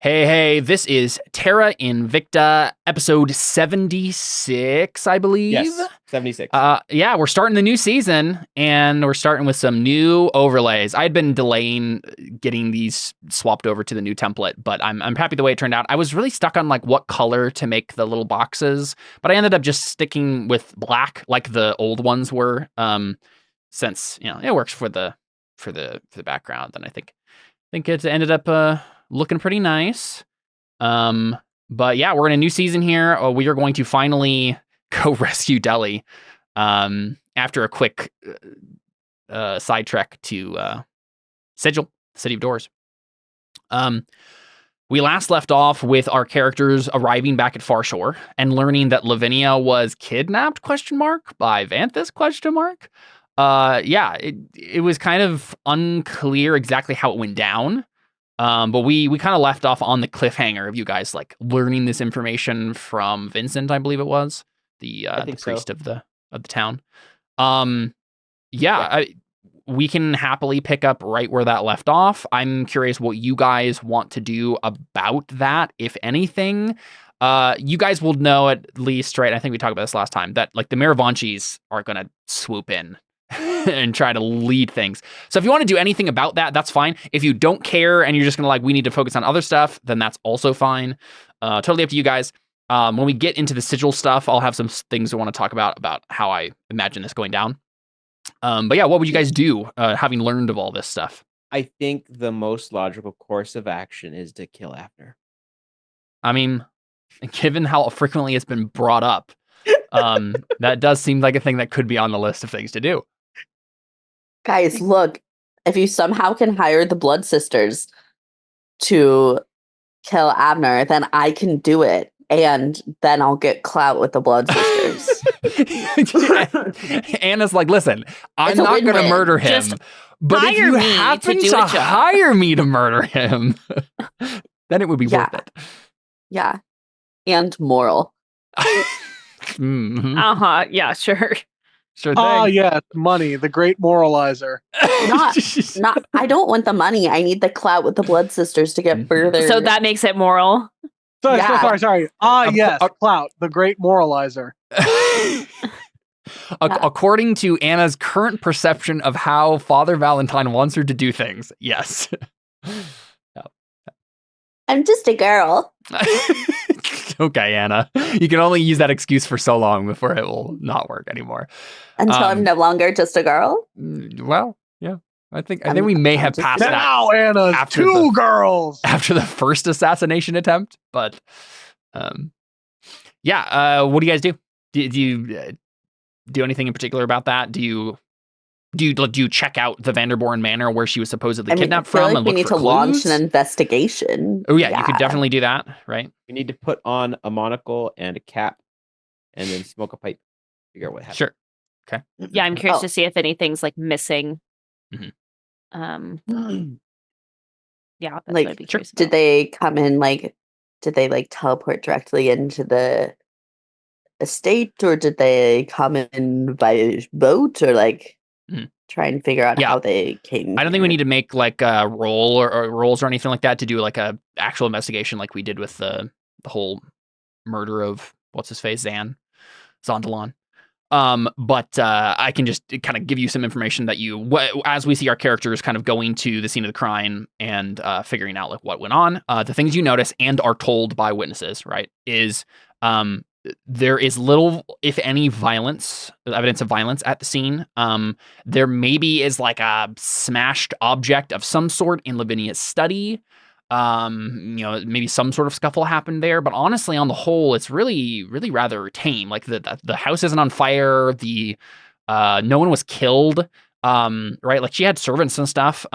Hey, this is Terra Invicta, episode 76, I believe. Yes, 76. Yeah, we're starting the new season, and we're starting with some new overlays. I had been delaying getting these swapped over to the new template, but I'm happy the way it turned out. I was really stuck on like what color to make the little boxes, but I ended up just sticking with black, like the old ones were, since it works for the background, and I think it ended up looking pretty nice. But yeah, we're in a new season here. We are going to finally go rescue Delhi after a quick side trek to Sigil, City of Doors. We last left off with our characters arriving back at Farshore and learning that Lavinia was kidnapped, by Vanthus, it was kind of unclear exactly how it went down. But we kind of left off on the cliffhanger of you guys like learning this information from Vincent, I believe it was the priest of the town. We can happily pick up right where that left off. I'm curious what you guys want to do about that, if anything. You guys will know at least, right? I think we talked about this last time that like the Miravanchis are gonna swoop in and try to lead things. So if you want to do anything about that, that's fine. If you don't care and you're just gonna we need to focus on other stuff, then that's also fine. Totally up to you guys. When we get into the sigil stuff, I'll have some things I want to talk about how I imagine this going down. But yeah, what would you guys do having learned of all this stuff? I think the most logical course of action is to kill Abner. I mean, given how frequently it's been brought up, that does seem like a thing that could be on the list of things to do. Guys, look, if you somehow can hire the Blood Sisters to kill Abner, then I can do it. And then I'll get clout with the Blood Sisters. Anna's like, listen, I'm not going to murder him. Just but if you happen to hire me to murder him, then it would be worth it. Yeah. And moral. Mm-hmm. Yeah, sure. Sure thing. Oh, yeah, money, the great moralizer. Not. I don't want the money. I need the clout with the Blood Sisters to get further. So that makes it moral. Sorry. Yes, clout, the great moralizer. According to Anna's current perception of how Father Valentine wants her to do things, yes. I'm just a girl. Okay, Anna. You can only use that excuse for so long before it will not work anymore. Until I'm no longer just a girl? Well, yeah. I think we may have passed that. Now, Anna, two girls! After the first assassination attempt. But, what do you guys do? Do you do anything in particular about that? Do you check out the Vanderboren Manor where she was supposedly kidnapped from and look for clues? We need to launch an investigation. Oh, yeah, you could definitely do that, right? We need to put on a monocle and a cap and then smoke a pipe. Figure out what happened. Sure. Okay. Yeah, I'm curious to see if anything's like missing. Mm-hmm. Yeah, that's like, what I'd be curious did about. they come in did they teleport directly into the estate, or did they come in by boat, or try and figure out how they came? I don't think we need to make like a roll or rolls or anything like that to do like a actual investigation like we did with the whole murder of what's his face, Zondelon. But I can just kind of give you some information that as we see our characters kind of going to the scene of the crime and figuring out like what went on. The things you notice and are told by witnesses, right, is there is little, if any, evidence of violence at the scene. There maybe is like a smashed object of some sort in Lavinia's study. Maybe some sort of scuffle happened there, but honestly, on the whole, it's really, really rather tame. Like the house isn't on fire. No one was killed. Right? Like she had servants and stuff.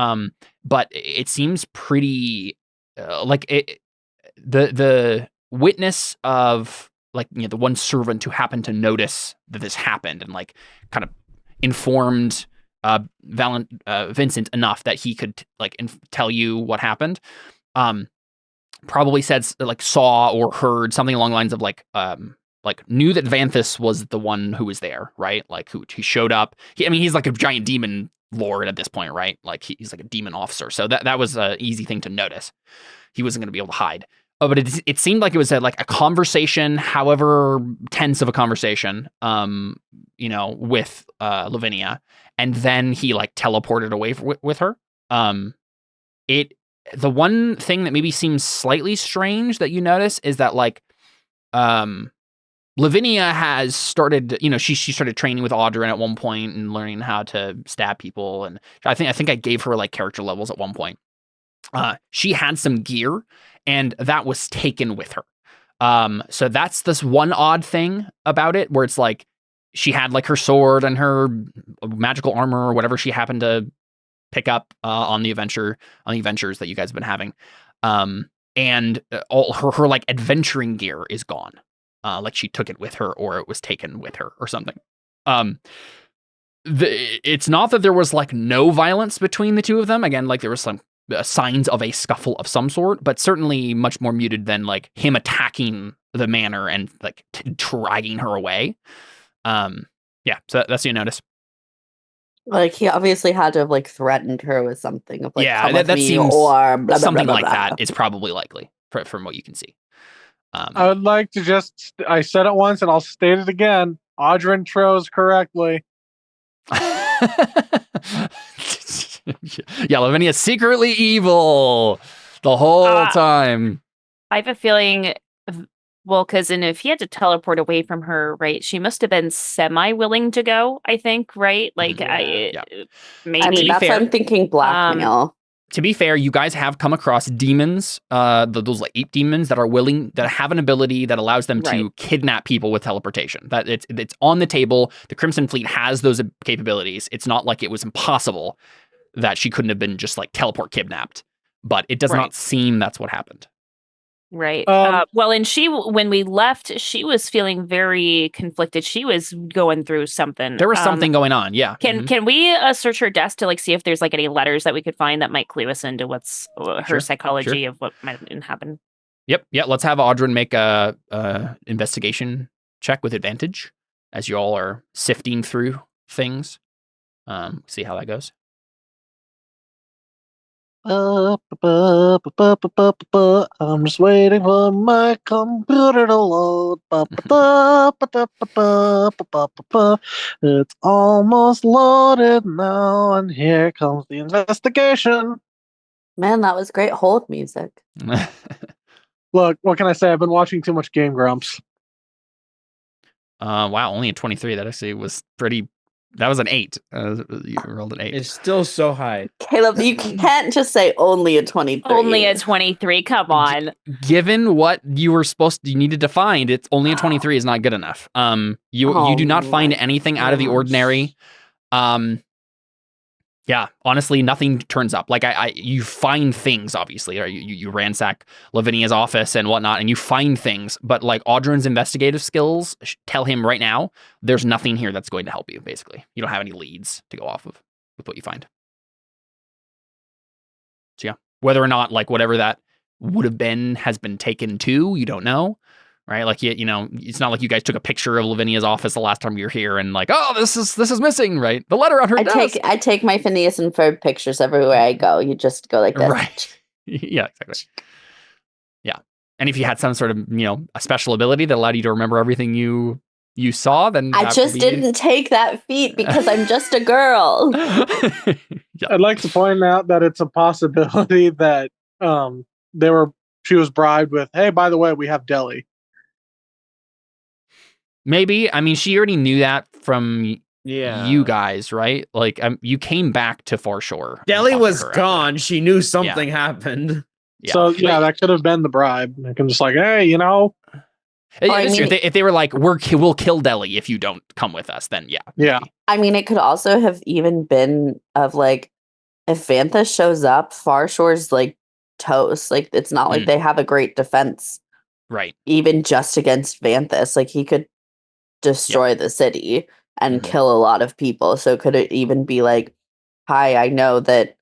But it seems pretty the witness of the one servant who happened to notice that this happened and like kind of informed Vincent enough that he could tell you what happened. Probably said saw or heard something along the lines of knew that Vanthus was the one who was there, right? Like who he showed up. He's like a giant demon lord at this point, right? Like he's like a demon officer, so that was an easy thing to notice. He wasn't going to be able to hide. Oh, but it seemed like it was like a conversation, however tense of a conversation, with Lavinia, and then he like teleported away with her. The one thing that maybe seems slightly strange that you notice is that like, Lavinia has started, she started training with Audrin at one point and learning how to stab people, and I think I gave her like character levels at one point. She had some gear, and that was taken with her. So that's this one odd thing about it, where it's like she had like her sword and her magical armor or whatever she happened to pick up on the adventures that you guys have been having. And all her like adventuring gear is gone. Like she took it with her, or it was taken with her, or something. It's not that there was like no violence between the two of them. Again, like there was some signs of a scuffle of some sort, but certainly much more muted than like him attacking the manor and like dragging her away. Yeah, so that's what you notice. Like he obviously had to have like threatened her with something of like, yeah, come with that me, seems or blah, blah, something blah, like blah, that blah. is probably likely from what you can see. I would like to I said it once and I'll state it again. Audrin chose correctly. Yeah, Lavinia's secretly evil the whole time. I have a feeling, well, because if he had to teleport away from her, right, she must have been semi-willing to go, I think, right? Like, maybe. I mean, that's why I'm thinking blackmail. To be fair, you guys have come across demons, those like ape demons that have an ability that allows them to kidnap people with teleportation. That it's on the table. The Crimson Fleet has those capabilities. It's not like it was impossible that she couldn't have been just like teleport kidnapped, but it does not seem that's what happened. Right. Well, and when we left, she was feeling very conflicted. She was going through something. There was something going on. Yeah. Can we search her desk to like see if there's like any letters that we could find that might clue us into what's her psychology of what might have happened? Yep. Yeah. Let's have Audrin make a investigation check with advantage as you all are sifting through things. See how that goes. I'm just waiting for my computer to load. It's almost loaded now, and here comes the investigation. Man, that was great hold music. Look, what can I say? I've been watching too much Game Grumps. Wow, only a 23. That actually was pretty. That was an 8. You rolled an 8. It's still so high. Caleb, you can't just say only a 23. Only a 23. Come on. Given what you needed to find, it's only a 23 is not good enough. You do not find anything out of the ordinary. Yeah, honestly, nothing turns up. Like you find things, obviously. Right? You ransack Lavinia's office and whatnot, and you find things. But like Audrin's investigative skills tell him right now, there's nothing here that's going to help you. Basically, you don't have any leads to go off of with what you find. So yeah, whether or not like whatever that would have been has been taken to, you don't know. Right, like it's not like you guys took a picture of Lavinia's office the last time you were here and like, oh, this is missing, right? The letter on her desk. I take my Phineas and Ferb pictures everywhere I go. You just go like this, right? Yeah, exactly. Yeah, and if you had some sort of a special ability that allowed you to remember everything you saw, then I just didn't take that feat because I'm just a girl. Yeah. I'd like to point out that it's a possibility that she was bribed with, hey, by the way, we have Delhi. Maybe. I mean, she already knew that from you guys, right? Like, you came back to Far Shore. Delhi was gone. She knew something happened. Yeah. So, that could have been the bribe. I can just like, hey, if they were like, we'll kill Delhi if you don't come with us, then yeah. Yeah. I mean, it could also have even been of like, if Vantha shows up, Far Shore's like toast. Like, it's not like they have a great defense. Right. Even just against Vanthus. Like, he could destroy the city and kill a lot of people. So could it even be like, hi, I know that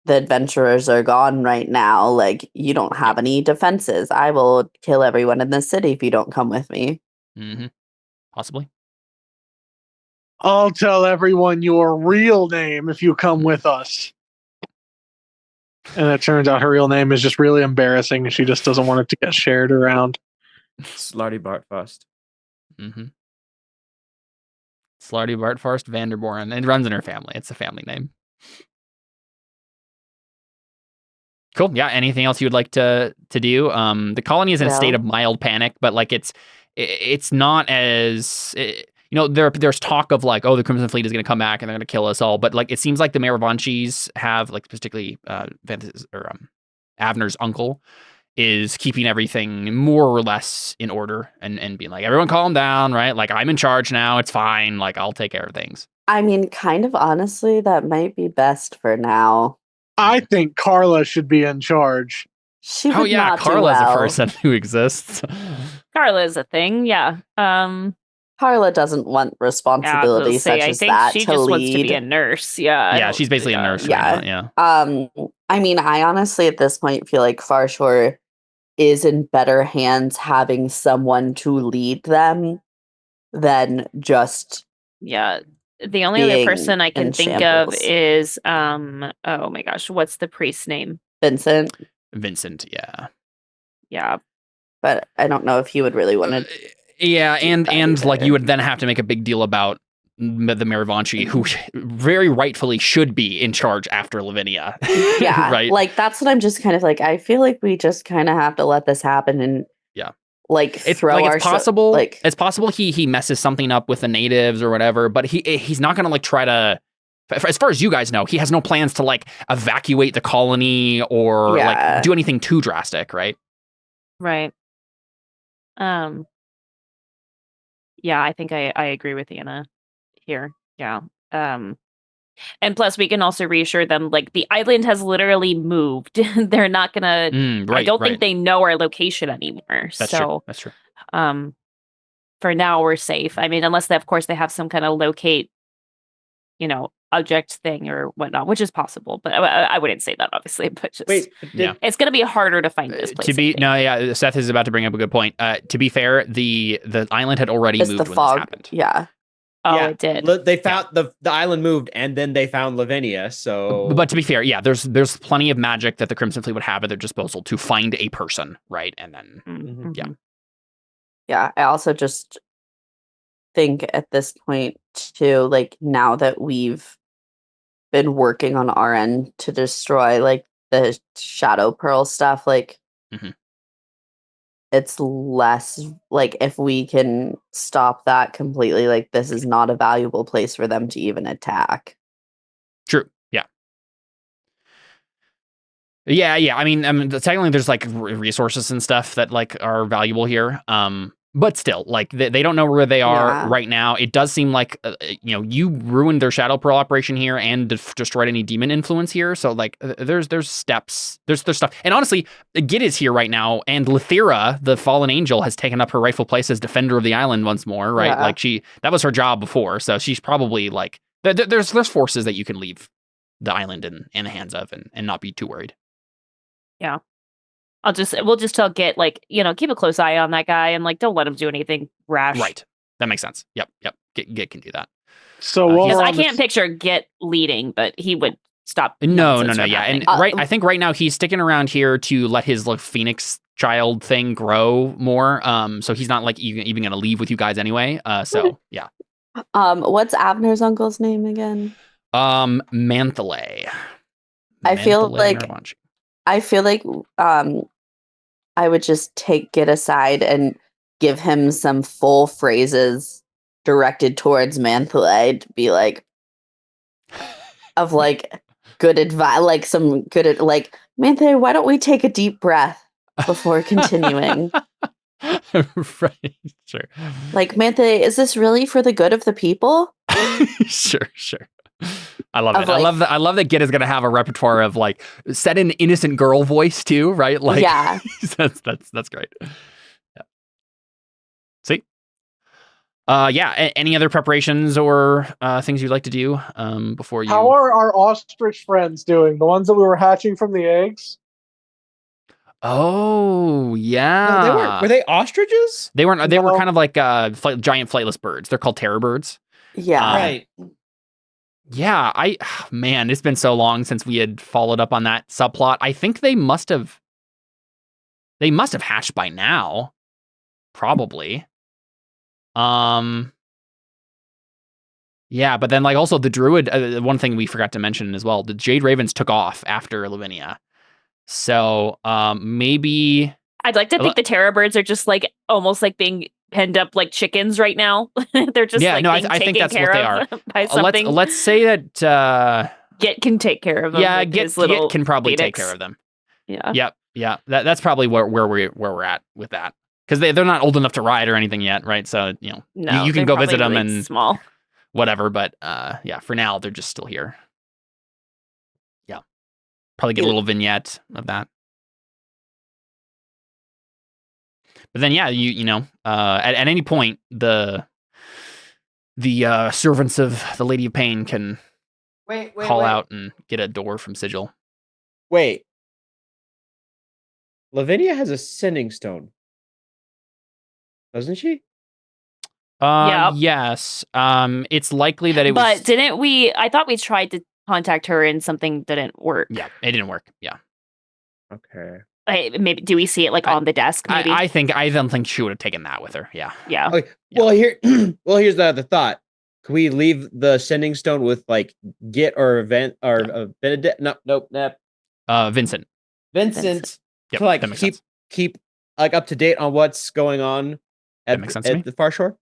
the adventurers are gone right now. Like, you don't have any defenses. I will kill everyone in the city if you don't come with me. Mm-hmm. Possibly. I'll tell everyone your real name if you come with us. And it turns out her real name is just really embarrassing and she just doesn't want it to get shared around. Slarty Bartfast. Mm-hmm. Slarty Bartfarst Vanderboren. It runs in her family. It's a family name. Cool. Yeah. Anything else you would like to do? The colony is in a state Well. of mild panic, but like it's not as there's talk of like, oh, the Crimson Fleet is going to come back and they're going to kill us all. But like it seems like the Maravanchis have, like, particularly Avner's uncle is keeping everything more or less in order and being like, everyone calm down, right? Like, I'm in charge now. It's fine. Like, I'll take care of things. I mean, kind of honestly, that might be best for now. I think Carla should be in charge. She would not do Carla's well. a person who exists. Carla is a thing, yeah. Carla doesn't want responsibility such I as think that she to just lead. wants to be a nurse. Yeah. Yeah, she's basically a nurse yeah. right now. Yeah. I mean, I honestly at this point feel like Farshore is in better hands having someone to lead them than just Yeah. The only other being person I can in think shambles. of is oh my gosh, what's the priest's name? Vincent, Yeah. Yeah. but I don't know if he would really want to. Yeah, and that like either. you would then have to make a big deal about the Maravanchi, who very rightfully should be in charge after Lavinia. Yeah, right. Like that's what I'm just kind of like. I feel like we just kind of have to let this happen and like It's throw like our it's possible. like It's possible he messes something up with the natives or whatever, but he's not gonna like try to. As far as you guys know, he has no plans to like evacuate the colony or like do anything too drastic, right? Right. Yeah, I think I agree with Anna here. Yeah. And plus we can also reassure them, like, the island has literally moved. They're not gonna I don't think they know our location anymore. That's true. That's true. For now we're safe. I mean, unless of course they have some kind of locate, object thing or whatnot, which is possible, but I wouldn't say that obviously. But just it's going to be harder to find this place. Seth is about to bring up a good point. To be fair, the island had already moved when this happened. Yeah. Oh, it did. They found the island moved, and then they found Lavinia. So, but to be fair, there's plenty of magic that the Crimson Fleet would have at their disposal to find a person, right? And then Yeah, I also just think at this point too, like, now that we've been working on our end to destroy like the Shadow Pearl stuff, like it's less like, if we can stop that completely, like, this is not a valuable place for them to even attack. True. Yeah. I mean, technically there's like resources and stuff that like are valuable here. But still, like, they don't know where they are right now. It does seem like, you ruined their Shadow Pearl operation here and destroyed any demon influence here. So, like, there's steps. There's stuff. And honestly, Git is here right now. And Lethera, the fallen angel, has taken up her rightful place as defender of the island once more, right? Yeah. Like, that was her job before. So she's probably, like, there's forces that you can leave the island in the hands of and not be too worried. Yeah. We'll just tell Git, like, keep a close eye on that guy and, like, don't let him do anything rash. Right. That makes sense. Yep. Git can do that. So because I can't picture Git leading, but he would stop. No. Yeah. And I think right now he's sticking around here to let his like Phoenix child thing grow more. So he's not like even going to leave with you guys anyway. So yeah. What's Avner's uncle's name again? Manthale. I feel like I would just take Git aside and give him some full phrases directed towards Manthale to be like, of like good advice, like some good, like, Manthale, why don't we take a deep breath before continuing? Right, sure. Like, Manthale, is this really for the good of the people? Sure. I love it. Like, I love that Git is going to have a repertoire of like set in innocent girl voice too, right? Like, yeah, that's great. Yeah. See, any other preparations or things you'd like to do before you? How are our ostrich friends doing? The ones that we were hatching from the eggs? Oh yeah, no, they weren't. Were they ostriches? They weren't. They were kind of like giant flightless birds. They're called terror birds. Yeah. Right. Yeah, man, it's been so long since we had followed up on that subplot. I think they must have hatched by now, probably. Yeah, but then like also the druid. One thing we forgot to mention as well: the Jade Ravens took off after Lavinia, so maybe I'd like to think the Terra birds are just like almost like being penned up like chickens right now. They're just Yeah, like no, being I think taken that's what care they of are. by something. Let's say that. Git can take care of them. Yeah, with his Git little can probably take Phoenix. care of them. Yeah. Yeah. That's probably where we're at with that, because they're not old enough to ride or anything yet, right? So No, you can they're go probably visit them really and small. whatever. But yeah, for now they're just still here. Yeah, probably get a little vignette of that. But then yeah, you know, at any point the servants of the Lady of Pain can call out and get a door from Sigil. Wait. Lavinia has a sending stone, doesn't she? Yep. Yes. It's likely that it was. But didn't we? I thought we tried to contact her and something didn't work. Yeah, it didn't work. Yeah. Okay. Maybe do we see it like on the desk? Maybe. I don't think she would have taken that with her. Yeah. Yeah. Okay. Yeah. Well, here's the other thought. Can we leave the sending stone with like Git or Event or Benedict? Nope. Vincent. Vincent. Yep, To like that makes sense. keep like up to date on what's going on That makes sense to me. at the far shore.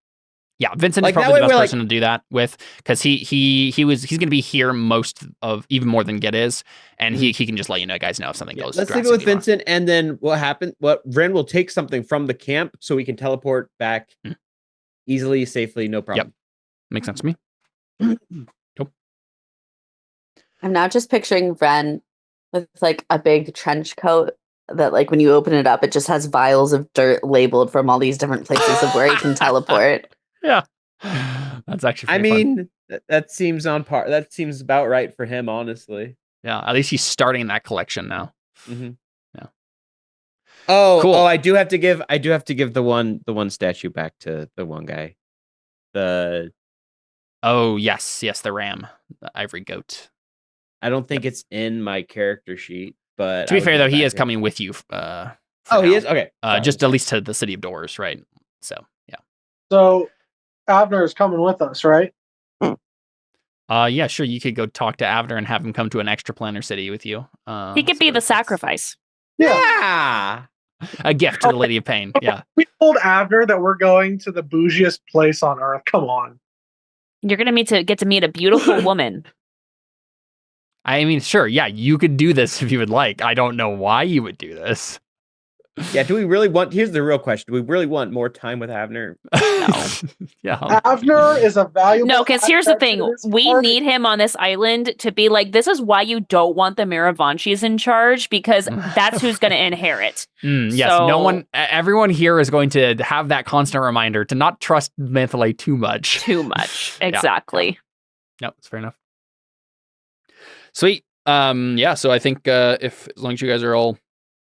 Yeah, Vincent Like, is that probably the way best we're, person to do that with, because he's going to be here most of, even more than Get is, and he can just let you guys know if something goes. Let's leave it with drastically wrong. Vincent, and then Ren will take something from the camp so we can teleport back easily, safely, no problem. Makes sense to me. I'm now just picturing Ren with like a big trench coat that like when you open it up, it just has vials of dirt labeled from all these different places of where he can teleport. Yeah. That's actually I pretty fun. mean, that seems on par. That seems about right for him, honestly. Yeah, at least he's starting that collection now. Mm-hmm. Yeah. Oh, Cool. I do have to give the one statue back to the one guy. Oh, yes, the ram, the ivory goat. I don't think it's in my character sheet, but To be fair, though, he is coming with you. He now. is? Okay. Just at least to the City of Doors, right? So, yeah. So Avner is coming with us, right? Yeah, sure. You could go talk to Avner and have him come to an extra-planar city with you. He could be the sacrifice. Yeah. A gift to the Lady of Pain. Yeah. We told Avner that we're going to the bougiest place on earth. Come on. You're gonna get to meet a beautiful woman. I mean, sure. Yeah, you could do this if you would like. I don't know why you would do this. Yeah, do we really want... Here's the real question. Do we really want more time with Avner? No. Yeah. Avner is a valuable... No, because here's the asset thing. to this We party. need him on this island to be like, this is why you don't want the Miravanchis in charge, because that's who's going to inherit. Yes, So- everyone here is going to have that constant reminder to not trust Manthalay too much. Too much. Exactly. No, it's fair enough. Sweet. Yeah, so I think if as long as you guys are all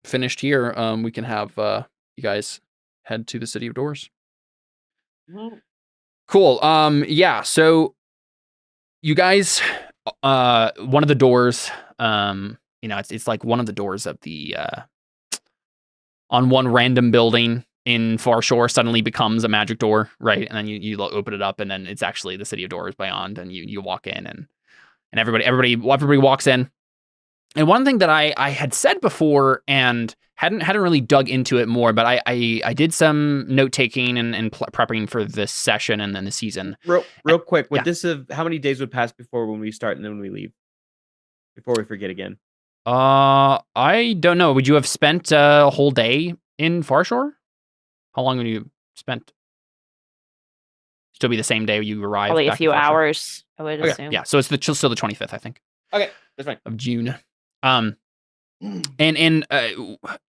finished here, we can have you guys head to the City of Doors. Cool. Yeah, so you guys one of the doors, it's like one of the doors of the on one random building in Far Shore suddenly becomes a magic door, right? And then you open it up and then it's actually the City of Doors beyond, and you walk in and everybody walks in. And one thing that I had said before and hadn't really dug into it more, but I did some note taking and prepping for this session and then the season. Real quick, would Yeah. this have... How many days would pass before when we start and then when we leave? Before we forget again. I don't know. Would you have spent a whole day in Farshore? How long would you have spent? Still be the same day you arrived? Probably a back in few Farshore? hours, I would Okay, assume. Yeah, so it's still the 25th, I think, Okay, that's fine. of June. And I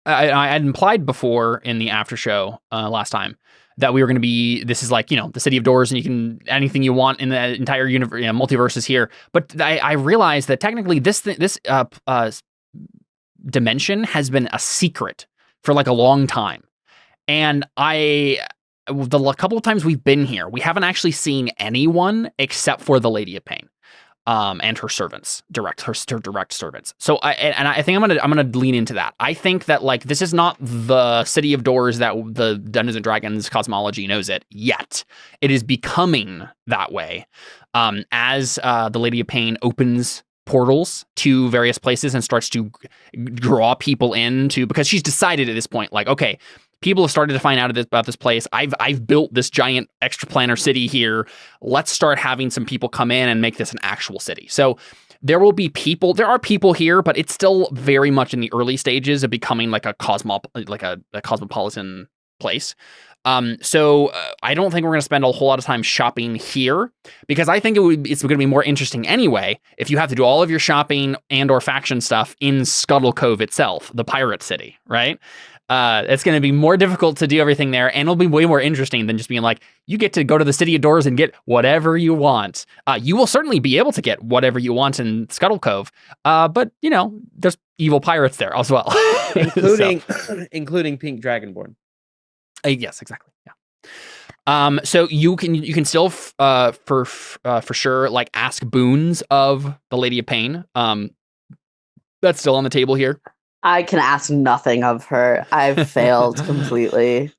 had implied before in the after show last time that we were going to be, this is like, the City of Doors, and you can, anything you want in the entire universe, multiverse is here. But I realized that technically this dimension has been a secret for like a long time. And I the couple of times we've been here, we haven't actually seen anyone except for the Lady of Pain. And her servants, her direct servants. So I think I'm gonna lean into that. I think that like this is not the City of Doors that the Dungeons and Dragons cosmology knows it yet. It is becoming that way as the Lady of Pain opens portals to various places and starts to draw people into, because she's decided at this point, like, okay, people have started to find out about this place. I've built this giant extraplanar city here. Let's start having some people come in and make this an actual city. So there will be people. There are people here, but it's still very much in the early stages of becoming like a cosmopolitan place. So I don't think we're going to spend a whole lot of time shopping here, because I think it's going to be more interesting anyway if you have to do all of your shopping and or faction stuff in Scuttle Cove itself, the pirate city, right? It's going to be more difficult to do everything there, and it'll be way more interesting than just being like, you get to go to the City of Doors and get whatever you want. You will certainly be able to get whatever you want in Scuttle Cove, but, you know, there's evil pirates there as well. including Pink Dragonborn. Yes, exactly. Yeah. So you can still for sure like ask boons of the Lady of Pain. That's still on the table here. I can ask nothing of her. I've failed completely.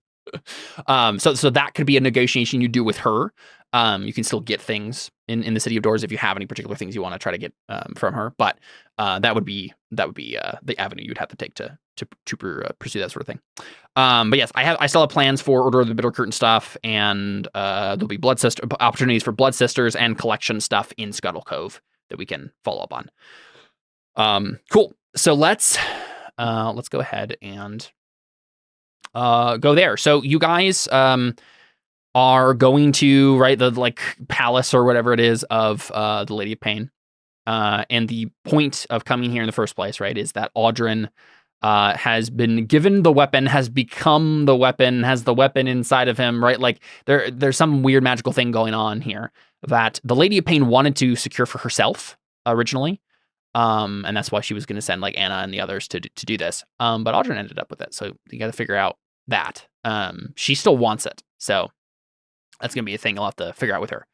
So that could be a negotiation you do with her. You can still get things in the City of Doors if you have any particular things you want to try to get from her. But that would be the avenue you'd have to take to pursue that sort of thing. But yes, I still have plans for Order of the Bitter Curtain stuff, and there'll be opportunities for Blood Sisters and collection stuff in Scuttle Cove that we can follow up on. Cool. So let's go ahead and go there. So you guys are going to, right, the like palace or whatever it is of the Lady of Pain. And the point of coming here in the first place, right, is that Audrin has been given the weapon, has become the weapon, has the weapon inside of him, right? Like there's some weird magical thing going on here that the Lady of Pain wanted to secure for herself originally. And that's why she was going to send like Anna and the others to do this. But Audrin ended up with it. So you got to figure out that. She still wants it. So that's going to be a thing you'll have to figure out with her.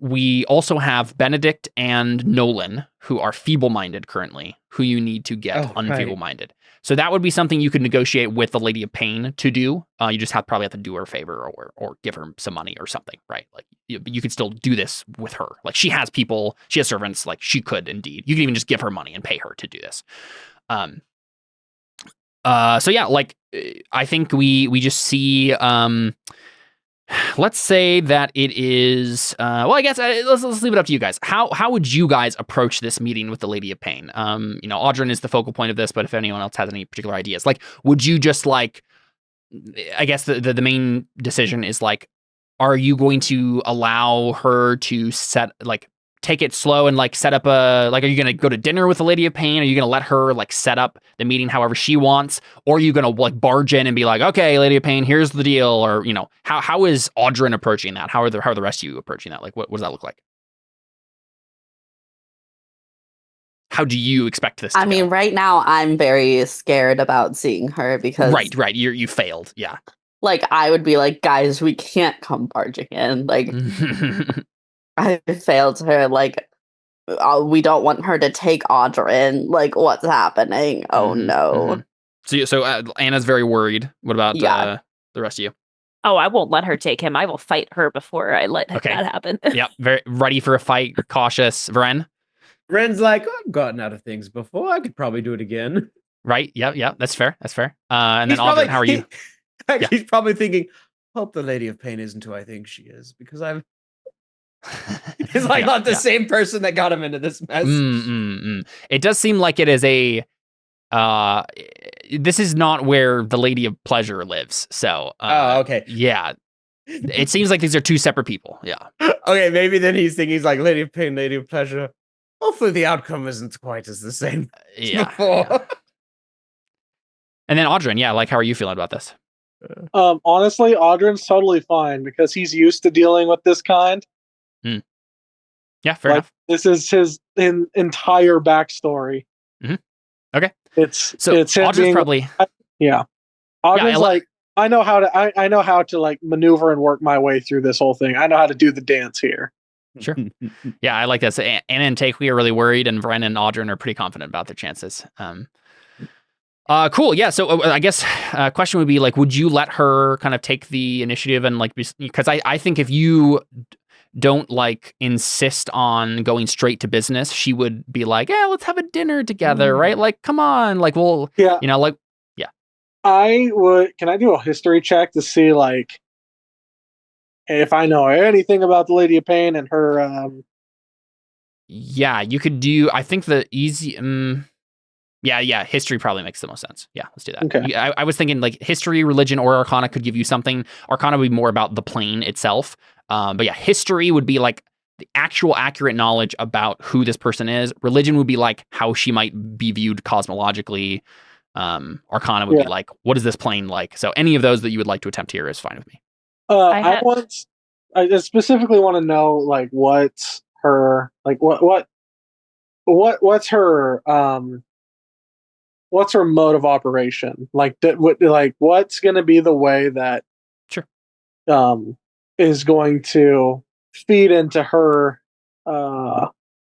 We also have Benedict and Nolan, who are feeble-minded currently, who you need to get unfeeble-minded. Right. So that would be something you could negotiate with the Lady of Pain to do. You just probably have to do her a favor or give her some money or something, right? Like you could still do this with her. Like she has people, she has servants. Like she could indeed. You could even just give her money and pay her to do this. So yeah, like I think we just see. Let's say that it is. Well, I guess let's leave it up to you guys. How would you guys approach this meeting with the Lady of Pain? Audrin is the focal point of this, but if anyone else has any particular ideas, like, would you just like? I guess the main decision is like, are you going to allow her to take it slow and like set up are you going to go to dinner with the Lady of Pain? Are you going to let her like set up the meeting however she wants? Or are you going to like barge in and be like, okay, Lady of Pain, here's the deal? Or, how is Audrin approaching that? How are the rest of you approaching that? Like, what does that look like? How do you expect this to go? Right now I'm very scared about seeing her because Right. You failed. Yeah. Like I would be like, guys, we can't come barging in. Like I failed her. Like, we don't want her to take Audrin. Like, what's happening? Oh no! So Anna's very worried. What about the rest of you? Oh, I won't let her take him. I will fight her before I let that happen. Yep, very ready for a fight. Cautious, Vren. Vren's like, I've gotten out of things before. I could probably do it again. Right. Yeah. That's fair. And then Audrin, how are you? He's probably thinking, hope the Lady of Pain isn't who I think she is, because He's like not the same person that got him into this mess. It does seem like it is this is not where the Lady of Pleasure lives. So, okay. Yeah. It seems like these are two separate people. Yeah. Okay. Maybe then he's thinking he's like Lady of Pain, Lady of Pleasure. Hopefully the outcome isn't quite as the same as before. Yeah. And then Audrin, like, how are you feeling about this? Honestly, Audrin's totally fine because he's used to dealing with this kind. Yeah, fair enough. This is his entire backstory. Okay. It's Audrin's probably Audrin's I know how to. I know how to like maneuver and work my way through this whole thing. I know how to do the dance here. Sure. Yeah, I like this. Anna and Takui are really worried, and Vren and Audrin are pretty confident about their chances. Cool. Yeah. So I guess question would be like, would you let her kind of take the initiative and like, because I think if you don't like insist on going straight to business, she would be like, yeah, let's have a dinner together, right? Like, come on, like, we'll, Yeah. you know, like, I would. Can I do a history check to see like if I know anything about the Lady of Pain and her? Yeah, you could do. I think the easy. Yeah. History probably makes the most sense. Yeah, let's do that. Okay. I was thinking like history, religion, or Arcana could give you something. Arcana would be more about the plane itself. But yeah, history would be like the actual accurate knowledge about who this person is. Religion would be like how she might be viewed cosmologically. Arcana would be like, what is this plane like? So any of those that you would like to attempt here is fine with me. I just specifically want to know like what's her like what's her what's her mode of operation like what's going to be the way that is going to feed into her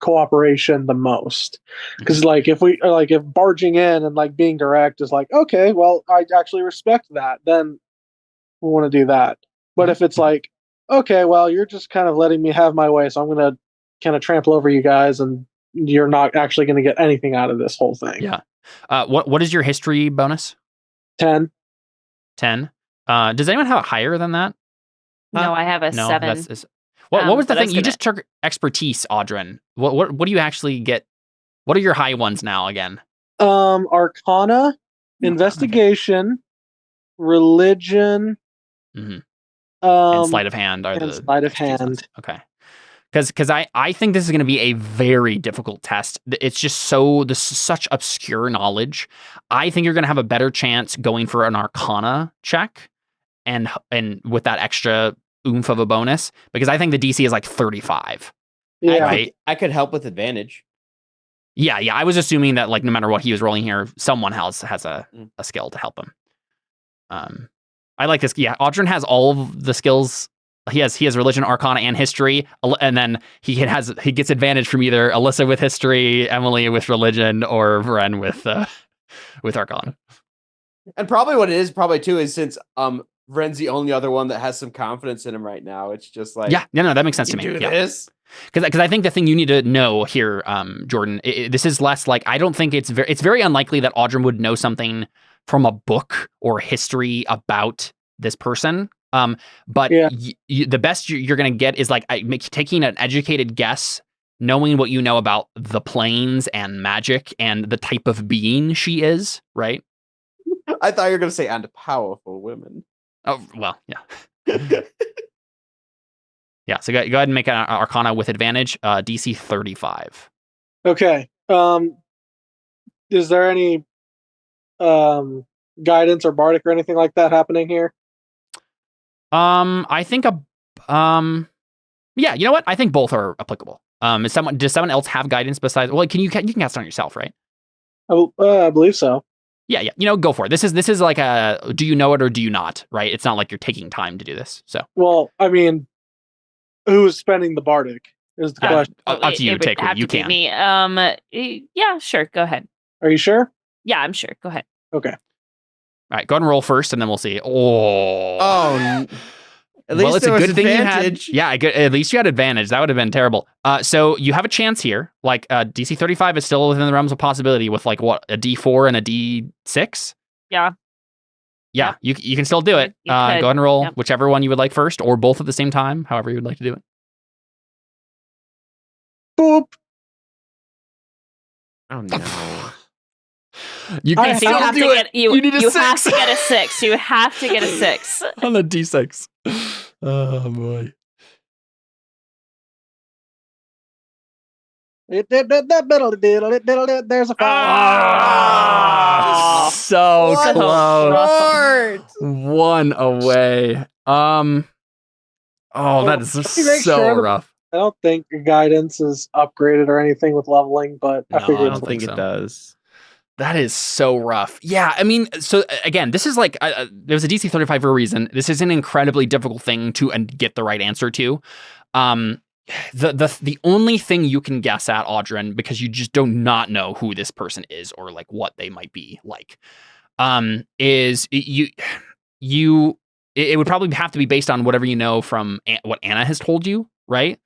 cooperation the most, because like if barging in and like being direct is like, okay, well, I actually respect that, then we want to do that. But if it's like, okay, well, you're just kind of letting me have my way, so I'm going to kind of trample over you guys and you're not actually going to get anything out of this whole thing. Yeah. What is your history bonus? 10. Does anyone have it higher than that? No, I have a 7. What was the thing? You just took expertise, Audrin. What do you actually get? What are your high ones now again? Arcana, investigation, religion, and sleight of hand are the sleight of hand. Okay. Because I think this is going to be a very difficult test. It's just such obscure knowledge. I think you're going to have a better chance going for an Arcana check and with that extra oomph of a bonus, because I think the DC is like 35. Yeah, right? I could help with advantage. Yeah. I was assuming that like no matter what he was rolling here, someone else has a skill to help him. I like this. Yeah, Audrin has all of the skills. He has religion, Arcana, and history, and then he gets advantage from either Alyssa with history, Emily with religion, or Vren with Arcana. And probably what it is, too, is since Vren's the only other one that has some confidence in him right now. It's just like, no, that makes sense to me. Do this because I think the thing you need to know here, Jordan, this is less like, I don't think it's very unlikely that Audrin would know something from a book or history about this person. But the best you're going to get is like taking an educated guess, knowing what you know about the planes and magic and the type of being she is, right? I thought you were going to say, and powerful women. Oh, well, yeah. Yeah, so go ahead and make an Arcana with advantage, DC 35. Okay. Is there any guidance or bardic or anything like that happening here? I think yeah, you know what? I think both are applicable. Does someone else have guidance besides? Well, you can cast on yourself, right? I believe so. Yeah. You know, go for it. This is like a do you know it or do you not, right? It's not like you're taking time to do this. So, well, I mean, who's spending the bardic is the question. Up to you, take it. You can. Me. Yeah, sure. Go ahead. Are you sure? Yeah, I'm sure. Go ahead. Okay. All right, go ahead and roll first, and then we'll see. Oh. At least it's a good thing advantage. You had. Yeah, at least you had advantage. That would have been terrible. So you have a chance here. Like DC 35 is still within the realms of possibility with like what, a D4 and a D6. Yeah. Yeah, you can still do it. Go ahead and roll whichever one you would like first, or both at the same time, however you would like to do it. Boop. Oh no. You can still do it. You need a 6. You have to get a 6. You have to get a 6 on the D6. Oh boy. There's a 5. So close. One away. Oh, that is so rough. I don't think guidance is upgraded or anything with leveling, but I figure I don't think it does. That is so rough. Yeah, I mean, so again, this is like there's a DC 35 for a reason. This is an incredibly difficult thing to get the right answer to. The only thing you can guess at, Audrin, because you just do not know who this person is or like what they might be like, is it would probably have to be based on whatever you know from what Anna has told you, right?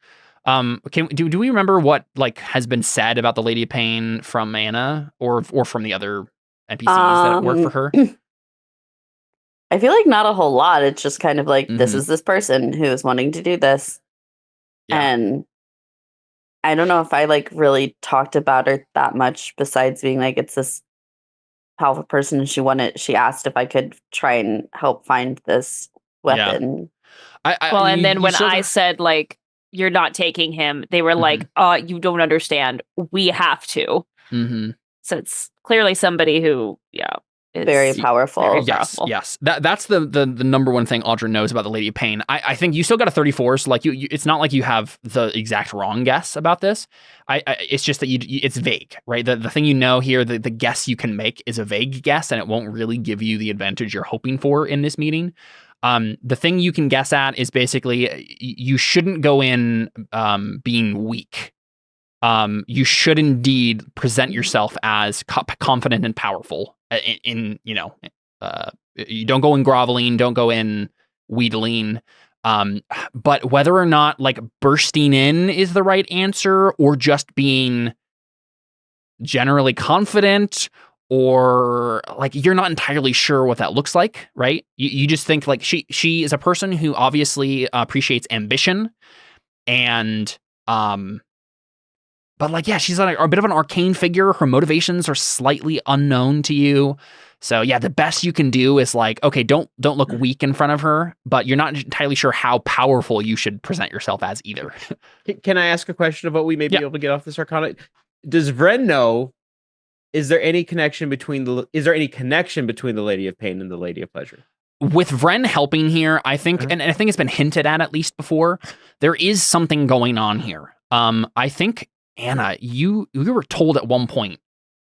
Do we remember what like has been said about the Lady of Pain from Anna or from the other NPCs that work for her? I feel like not a whole lot. It's just kind of like this is this person who is wanting to do this, and I don't know if I like really talked about her that much. Besides being like it's this powerful person, and she asked if I could try and help find this weapon. And then when I said like, you're not taking him, they were like, you don't understand. We have to. So it's clearly somebody who, is very powerful. Very yes, powerful. yes. That's the number one thing Audra knows about the Lady of Pain. I think you still got a 34, so like you it's not like you have the exact wrong guess about this. It's just that it's vague, right? The thing you know here, the guess you can make is a vague guess, and it won't really give you the advantage you're hoping for in this meeting. The thing you can guess at is basically you shouldn't go in being weak. You should indeed present yourself as confident and powerful. You don't go in groveling, don't go in wheedling. But whether or not like bursting in is the right answer, or just being generally confident, or like you're not entirely sure what that looks like, right? You just think like she is a person who obviously appreciates ambition, and but like she's like a bit of an arcane figure. Her motivations are slightly unknown to you, so the best you can do is like, okay, don't look weak in front of her, but you're not entirely sure how powerful you should present yourself as either. Can I ask a question about we may be able to get off this arcana? Does Vren know? Is there any connection between the Lady of Pain and the Lady of Pleasure? With Vren helping here, I think, and I think it's been hinted at least before, there is something going on here. I think, Anna, you were told at one point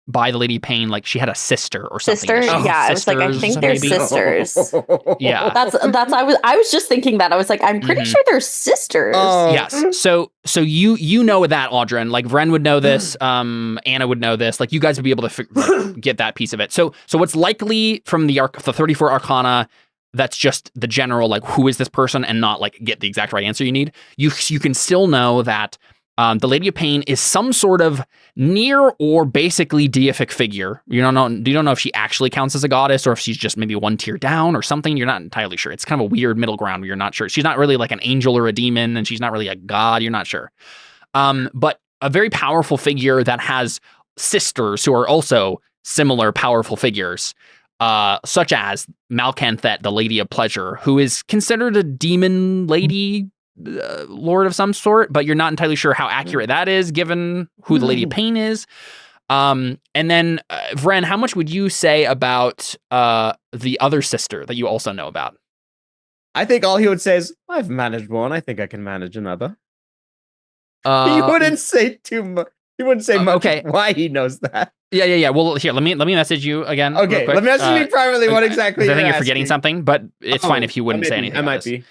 by the Lady of Pain, like she had a sister or something. Sister? I was like, I think they're sisters. Yeah. That's I was just thinking that. I was like, I'm pretty sure they're sisters. Yes. So you know that, Audrin, like Vren would know this, Anna would know this, like you guys would be able to get that piece of it. So what's likely from the 34 Arcana, that's just the general, like, who is this person, and not like get the exact right answer you need. You can still know that the Lady of Pain is some sort of near or basically deific figure. You don't know if she actually counts as a goddess, or if she's just maybe one tier down or something. You're not entirely sure. It's kind of a weird middle ground where you're not sure. She's not really like an angel or a demon, and she's not really a god. You're not sure. But a very powerful figure that has sisters who are also similar powerful figures, such as Malkanthet, the Lady of Pleasure, who is considered a demon lady, lord of some sort, but you're not entirely sure how accurate that is given who the Lady of Pain is. And then Vren, how much would you say about the other sister that you also know about? I think all he would say is, I've managed one, I think I can manage another. He wouldn't say too much. He wouldn't say much why he knows that. Yeah. Well, here, let me message you again. Okay, let me message you privately what exactly. I think you're forgetting something, but it's fine if you wouldn't say anything. I might be.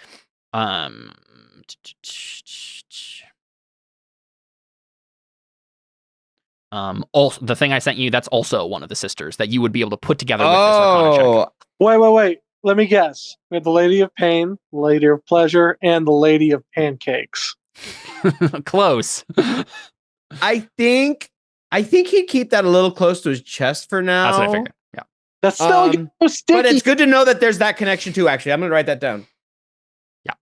Also, the thing I sent you, that's also one of the sisters that you would be able to put together with this Arcana check. Wait. Let me guess. We have the Lady of Pain, the Lady of Pleasure, and the Lady of Pancakes. Close. I think he'd keep that a little close to his chest for now. That's what I figured. Yeah. That's still so sticky. But it's good to know that there's that connection too, actually. I'm going to write that down. Yeah.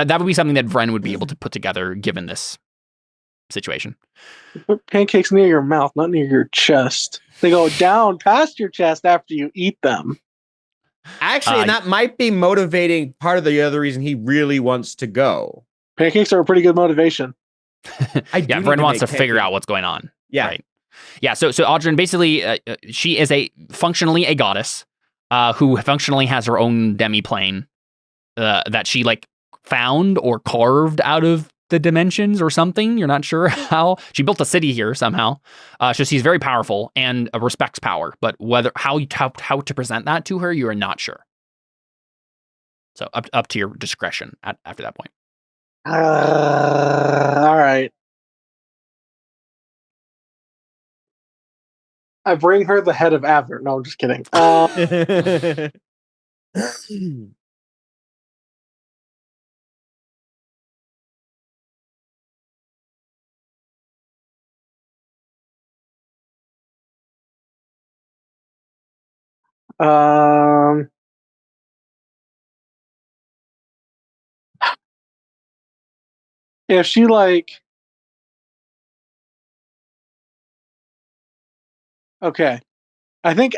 That would be something that Vren would be able to put together given this situation. You put pancakes near your mouth, not near your chest. They go down past your chest after you eat them. Actually, and that might be motivating part of the other reason he really wants to go. Pancakes are a pretty good motivation. Vren wants to figure out what's going on. Yeah. Right. Yeah, so Audrin, basically, she is functionally a goddess who functionally has her own demi-plane that she, like, found or carved out of the dimensions or something. You're not sure how. She built a city here somehow. So she's very powerful and respects power. But how to present that to her, you are not sure. So up to your discretion after that point. All right. I bring her the head of Avner. No, I'm just kidding. If she okay, I think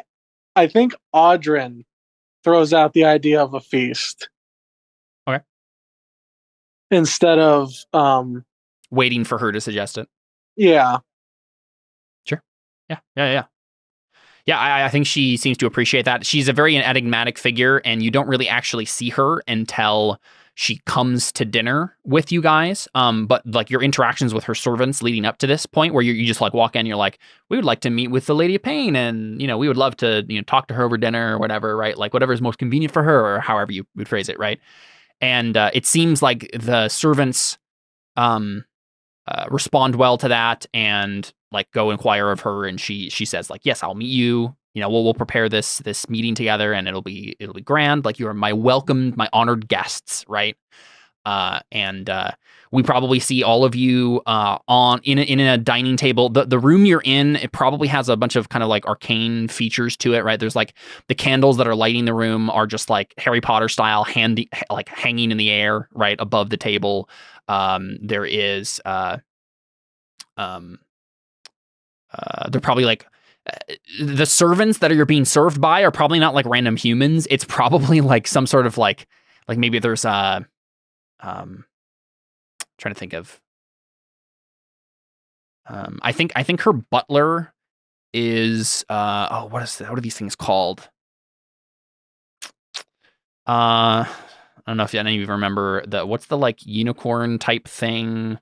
Audrin throws out the idea of a feast. Okay. Instead of waiting for her to suggest it. Yeah. Sure. Yeah. I think she seems to appreciate that. She's a very enigmatic figure, and you don't really actually see her until she comes to dinner with you guys. But like your interactions with her servants leading up to this point, where you just like walk in, you're like, we would like to meet with the Lady of Pain, and we would love to talk to her over dinner or whatever, right? Like whatever is most convenient for her, or however you would phrase it, right? And it seems like the servants respond well to that and like go inquire of her, and she says like, yes, I'll meet you. We'll prepare this meeting together, and it'll be grand. Like you are my honored guests, right? And we probably see all of you in a dining table. The room you're in, it probably has a bunch of kind of like arcane features to it, right? There's like the candles that are lighting the room are just like Harry Potter style, like hanging in the air, right above the table. There is they're probably like the servants that you're being served by are probably not like random humans. It's probably like some sort of like maybe there's trying to think of I think her butler is what are these things called? I don't know if any of you remember what's the like unicorn type thing.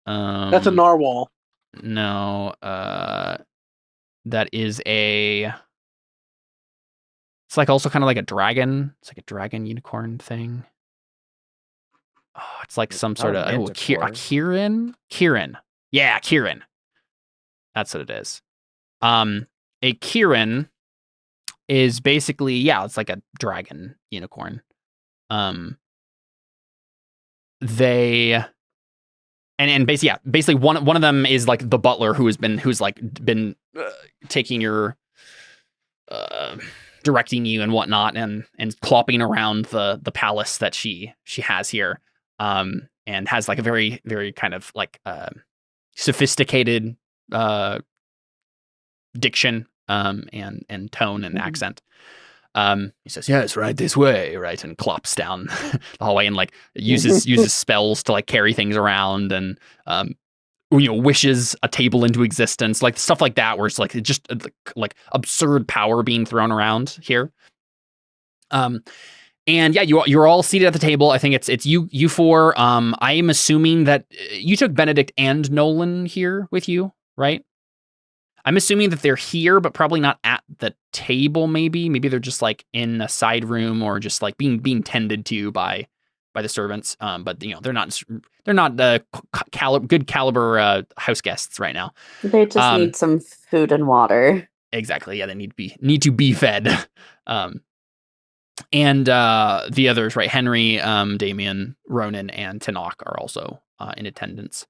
That's a narwhal. No, that is it's like also kind of like a dragon. It's like a dragon unicorn thing. Oh, it's like some sort of a Kirin. Yeah, Kirin. That's what it is. A Kirin is basically it's like a dragon unicorn. They and basically one of them is like the butler who's been taking your directing you and whatnot and clopping around the palace that she has here, and has like a very very kind of like sophisticated diction and tone and accent. He says, yes, right this way, right, and clops down the hallway and like uses spells to like carry things around and wishes a table into existence, like stuff like that, where it's like just like absurd power being thrown around here. And yeah, you're all seated at the table. I think it's you four. I am assuming that you took Benedict and Nolan here with you, right? I'm assuming that they're here, but probably not at the table. Maybe they're just like in a side room or just like being tended to by the servants. But they're not good caliber house guests right now. They just need some food and water. Exactly. Yeah, they need to be fed. And the others, right? Henry, Damien, Ronan, and Tanakh are also in attendance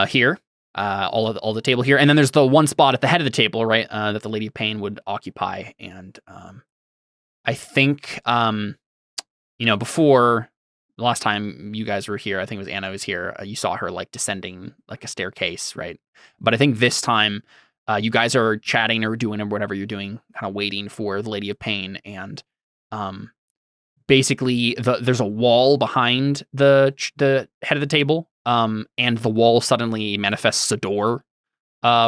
here. All the table here, and then there's the one spot at the head of the table, right, that the Lady of Pain would occupy. And I think before the last time you guys were here, I think it was Anna was here. You saw her like descending like a staircase, right? But I think this time you guys are chatting or doing whatever you're doing, kind of waiting for the Lady of Pain, and basically there's a wall behind the head of the table. And the wall suddenly manifests a door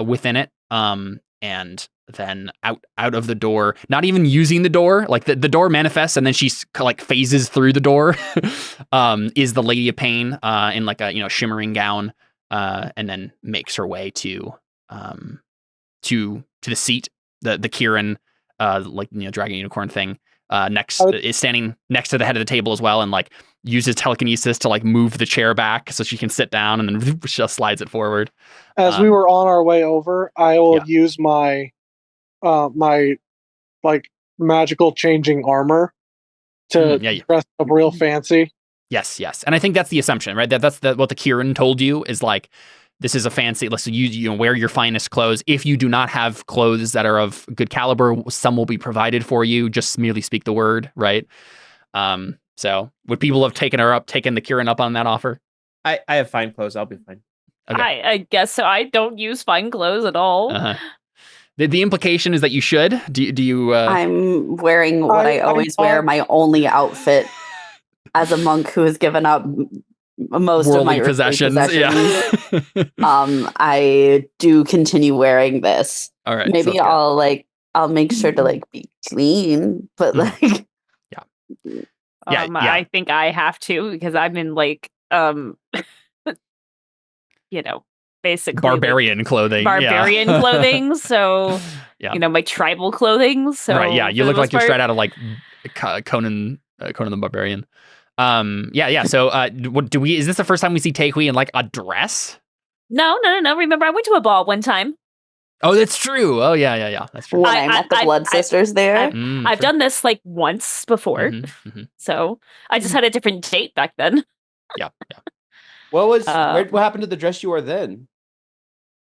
within it. And then out of the door, not even using the door, like the door manifests and then she like phases through the door, is the Lady of Pain in like a shimmering gown, and then makes her way to the seat, the Kieran dragon unicorn thing, is standing next to the head of the table as well, and like uses telekinesis to like move the chair back so she can sit down, and then just slides it forward. As we were on our way over, I will use my my like magical changing armor to dress up real fancy. Yes, and I think that's the assumption, right? That's what the Kieran told you is like, this is a fancy. So you wear your finest clothes. If you do not have clothes that are of good caliber, some will be provided for you. Just merely speak the word, right? So would people have taken the Kieran up on that offer? I have fine clothes. I'll be fine. Okay. I guess so. I don't use fine clothes at all. Uh-huh. The implication is that you should. Do you? I'm wearing what I always wear, my only outfit as a monk who has given up most of my possessions. Yeah. I do continue wearing this. All right. Maybe I'll make sure to like be clean, but like I think I have to because I'm in like basically barbarian clothing. Clothing. So my tribal clothing. So right, yeah, you look like you're straight out of like Conan the Barbarian. So is this the first time we see Taehui in like a dress? No. Remember, I went to a ball one time. Oh, that's true. Oh, yeah. That's true. When I met the Blood Sisters there. I've done this like once before. So I just had a different date back then. Yeah. What happened to the dress you wore then?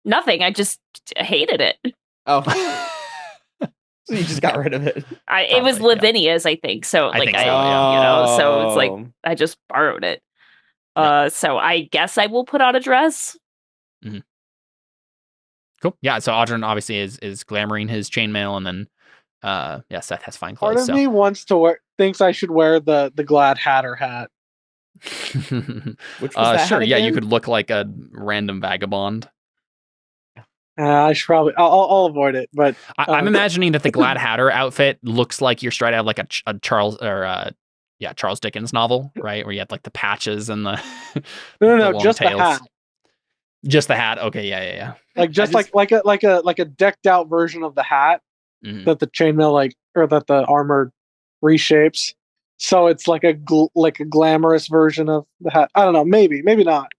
Nothing. I just hated it. Oh. So you just got rid of it. It was Lavinia's, I think. So so it's like I just borrowed it. So I guess I will put on a dress. Mm-hmm. Cool. Yeah. So Audrin obviously is glamoring his chainmail, and then Seth has fine clothes. Part of me thinks I should wear the Glad Hatter hat. Which was that sure. Yeah, again? you could look like a random vagabond. I should probably. I'll avoid it, but I'm imagining that the Glad Hatter outfit looks like you're straight out of like a Charles Dickens novel, right? Where you had like the patches and the no, just tails. The hat. Just the hat. Okay, yeah. Like a decked out version of the hat that the chainmail or that the armor reshapes. So it's like a glamorous version of the hat. I don't know. Maybe not.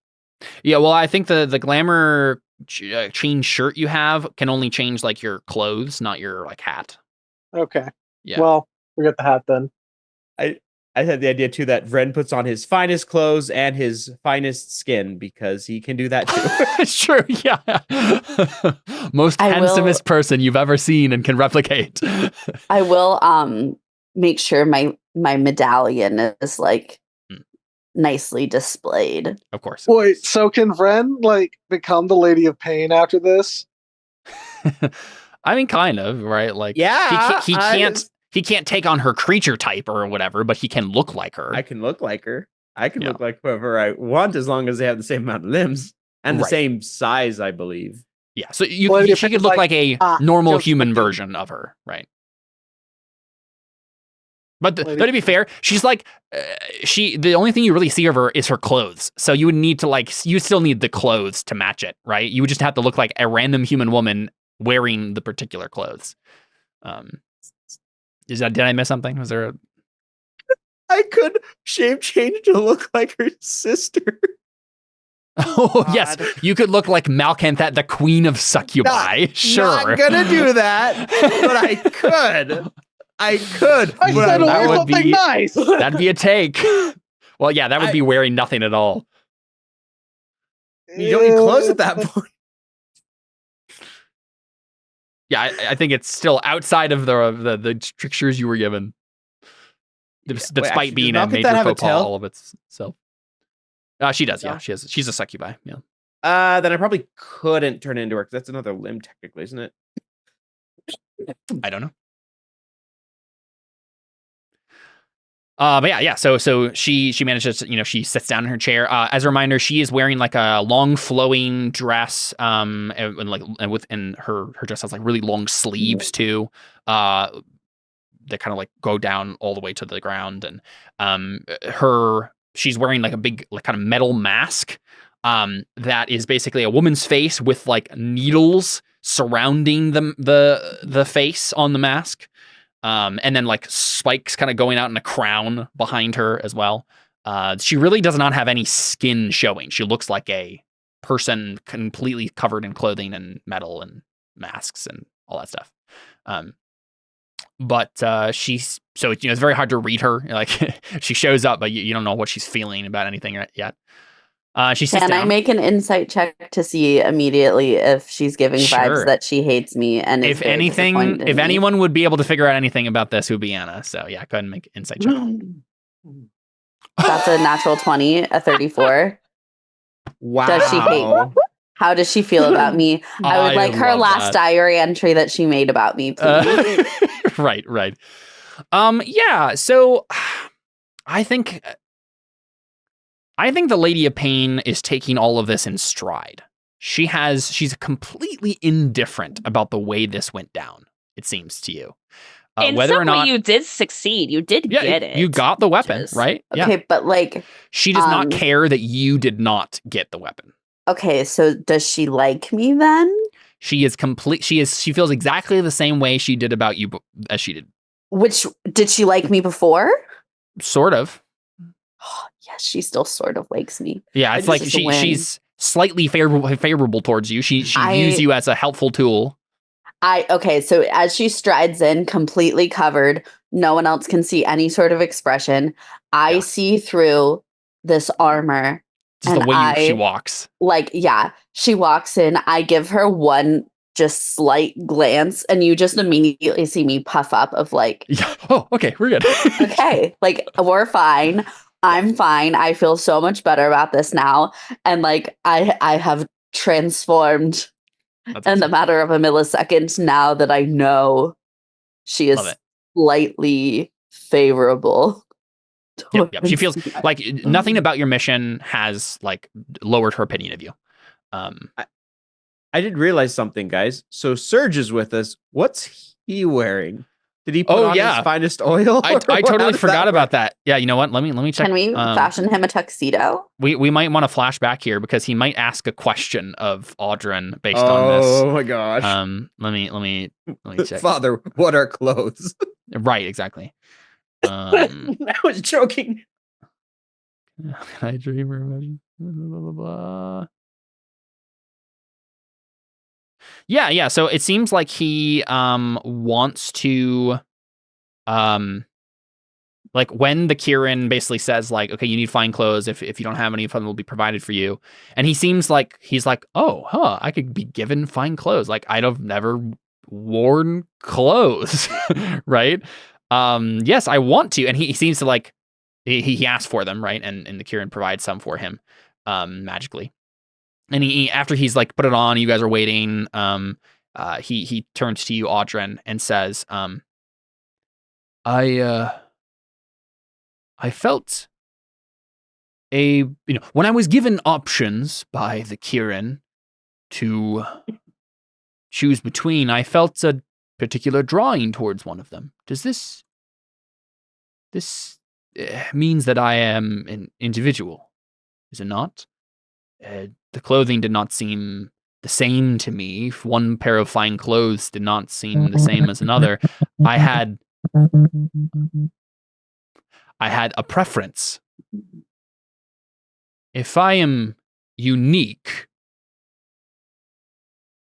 Yeah. Well, I think the glamour chain shirt you have can only change like your clothes, not your like hat. Okay. Yeah. Well, forget the hat then. I had the idea too that Vren puts on his finest clothes and his finest skin because he can do that too. It's true. Yeah. Most handsomest person you've ever seen and can replicate. I will make sure my medallion is like nicely displayed. Of course. Wait, so can Vren like become the Lady of Pain after this? I mean, kind of, right? Like, he can't take on her creature type or whatever, but he can look like her. I can look like her. I can look like whoever I want as long as they have the same amount of limbs and the same size, I believe. Yeah, so she could look like a normal human version of her, right? But to be fair, she's like, the only thing you really see of her is her clothes. So you would need to you still need the clothes to match it, right? You would just have to look like a random human woman wearing the particular clothes. Did I miss something? Was there I could shape change to look like her sister. Oh, yes. You could look like Malkanthat, the queen of succubi. Sure. Not gonna do that, but I could. I said something nice. That'd be a take. Well, yeah, that would be wearing nothing at all. You don't need clothes at that point. Yeah, I think it's still outside of the strictures you were given. Despite being a major faux pas all of itself. She does, yeah. She's a succubi, yeah. Then I probably couldn't turn into her because that's another limb technically, isn't it? I don't know. But yeah. So she manages to, she sits down in her chair. As a reminder, she is wearing like a long flowing dress. And her dress has like really long sleeves too. That kind of like go down all the way to the ground. And she's wearing like a big like kind of metal mask. That is basically a woman's face with like needles surrounding the face on the mask. And then like spikes kind of going out in a crown behind her as well. She really does not have any skin showing. She looks like a person completely covered in clothing and metal and masks and all that stuff. But it's very hard to read her. Like she shows up, but you don't know what she's feeling about anything yet. She sits down. Can I make an insight check to see immediately if she's giving vibes that she hates me? And if anyone would be able to figure out anything about this, it would be Anna. So yeah, go ahead and make an insight check. That's a natural 20, a 34. Wow. Does she hate me? How does she feel about me? I would like her last diary entry that she made about me, please. Right. Yeah. So I think the Lady of Pain is taking all of this in stride. She's completely indifferent about the way this went down, it seems to you. In whether some or not way you did succeed. You did get it. You got the weapon, right? Okay, but like she does not care that you did not get the weapon. Okay, so does she like me then? She feels exactly the same way she did about you as she did. Which did she like me before? Sort of. Yes, she still sort of likes me. Yeah, it's like she's slightly favorable towards you. She views you as a helpful tool. So as she strides in, completely covered, no one else can see any sort of expression. I see through this armor. Just the way she walks. She walks in. I give her one just slight glance, and you just immediately see me puff up of like, oh, okay, we're good. Okay, like we're fine. I'm fine. I feel so much better about this now. And like I have transformed in the matter of a millisecond now that I know she is slightly favorable. Yep. She feels like nothing about your mission has like lowered her opinion of you. I did realize something, guys. So Serge is with us. What's he wearing? Did he put on his finest oil? I totally forgot about that. Yeah, you know what? Let me check. Can we fashion him a tuxedo? We might want to flashback here because he might ask a question of Audryn based on this. Oh my gosh. Let me check. Father, what are clothes? Right, exactly. I was joking. I dream or imagine. Blah, blah, blah. Yeah. So it seems like he wants to like when the Kieran basically says like, okay, you need fine clothes. If you don't have any, fun will be provided for you. And he seems like he's like, I could be given fine clothes. Like I'd have never worn clothes, right? Yes, I want to. And he seems to like he asked for them, right? And the Kieran provides some for him magically. And he after he's like put it on, you guys are waiting. He turns to you, Audryn, and says, I felt when I was given options by the Kieran to choose between, I felt a particular drawing towards one of them. Does this means that I am an individual, is it not? The clothing did not seem the same to me. One pair of fine clothes did not seem the same as another. I had a preference. If I am unique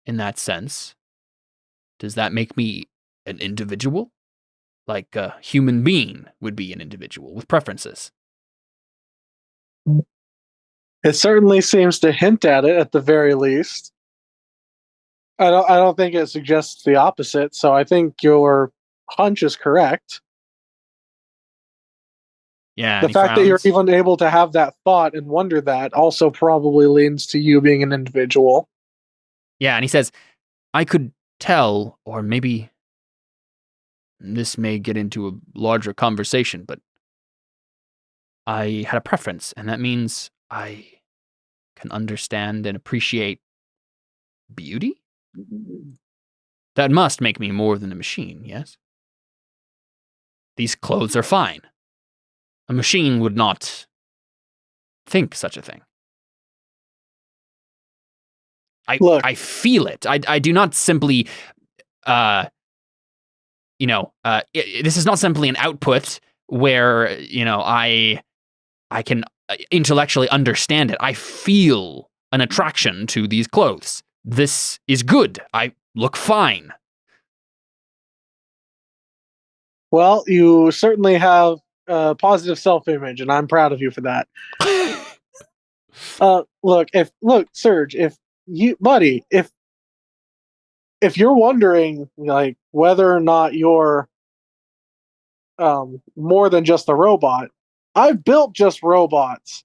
in that sense, does that make me an individual? Like a human being would be an individual with preferences. It certainly seems to hint at it, at the very least. I don't think it suggests the opposite, so I think your hunch is correct. Yeah. The fact that you're even able to have that thought and wonder that also probably leans to you being an individual. Yeah, and he says, I could tell, or maybe this may get into a larger conversation, but I had a preference, and that means I can understand and appreciate beauty? That must make me more than a machine, yes? These clothes are fine. A machine would not think such a thing. I feel it. I do not simply, this is not simply an output where, I can intellectually understand it. I feel an attraction to these clothes. This is good. I look fine. Well, you certainly have a positive self-image, and I'm proud of you for that. Look, Serge, if you're wondering, like, whether or not you're more than just a robot, I've built just robots.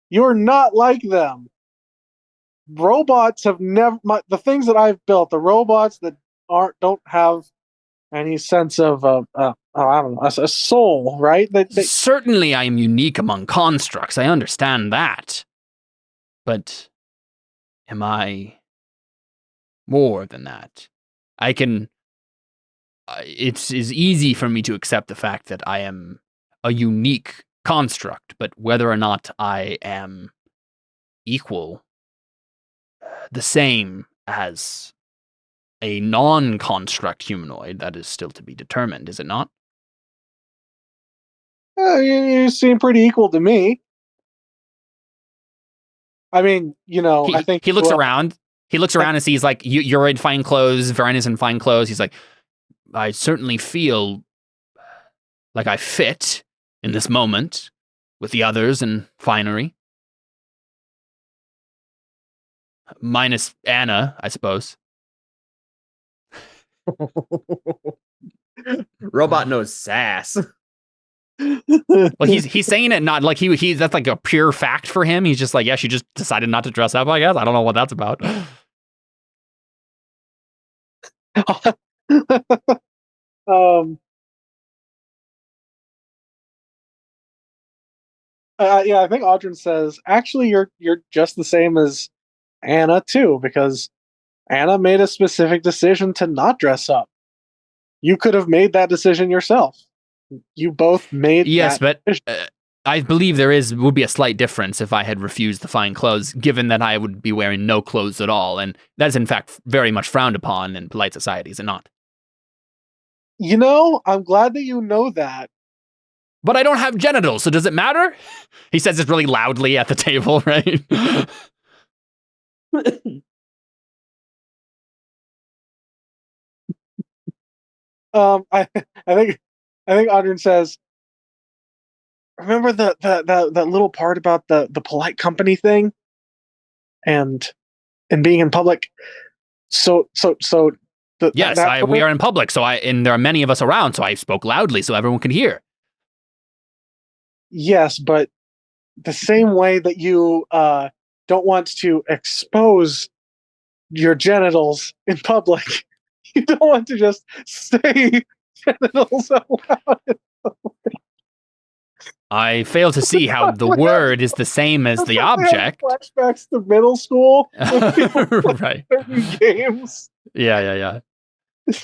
You're not like them. Robots have never. The things that I've built, the robots that don't have any sense of I don't know, a soul, right? Certainly, I am unique among constructs. I understand that, but am I more than that? It's easy for me to accept the fact that I am a unique construct, but whether or not I am equal, the same as a non-construct humanoid, that is still to be determined, is it not? You seem pretty equal to me. I mean, I think he looks around. He looks around and sees, like, you're in fine clothes, Verena's in fine clothes. He's like, I certainly feel like I fit in this moment with the others in finery. Minus Anna, I suppose. Robot knows sass. Well, he's saying it not like he's that's like a pure fact for him. He's just like, yeah, she just decided not to dress up, I guess. I don't know what that's about. Yeah, I think Audryn says, actually, you're just the same as Anna too, because Anna made a specific decision to not dress up. You could have made that decision yourself. You both made yes, that but I believe would be a slight difference if I had refused the fine clothes, given that I would be wearing no clothes at all, and that is in fact very much frowned upon in polite society, is it not? I'm glad that you know that. But I don't have genitals, so does it matter? He says it really loudly at the table, right? I think Audryn says, remember that little part about the polite company thing and being in public. Yes, we are in public, and there are many of us around, so I spoke loudly so everyone can hear. Yes, but the same way that you don't want to expose your genitals in public, you don't want to just say genitals out loud. I fail to see how the word is the same as the object. Flashbacks to middle school. Right. Games. Yeah.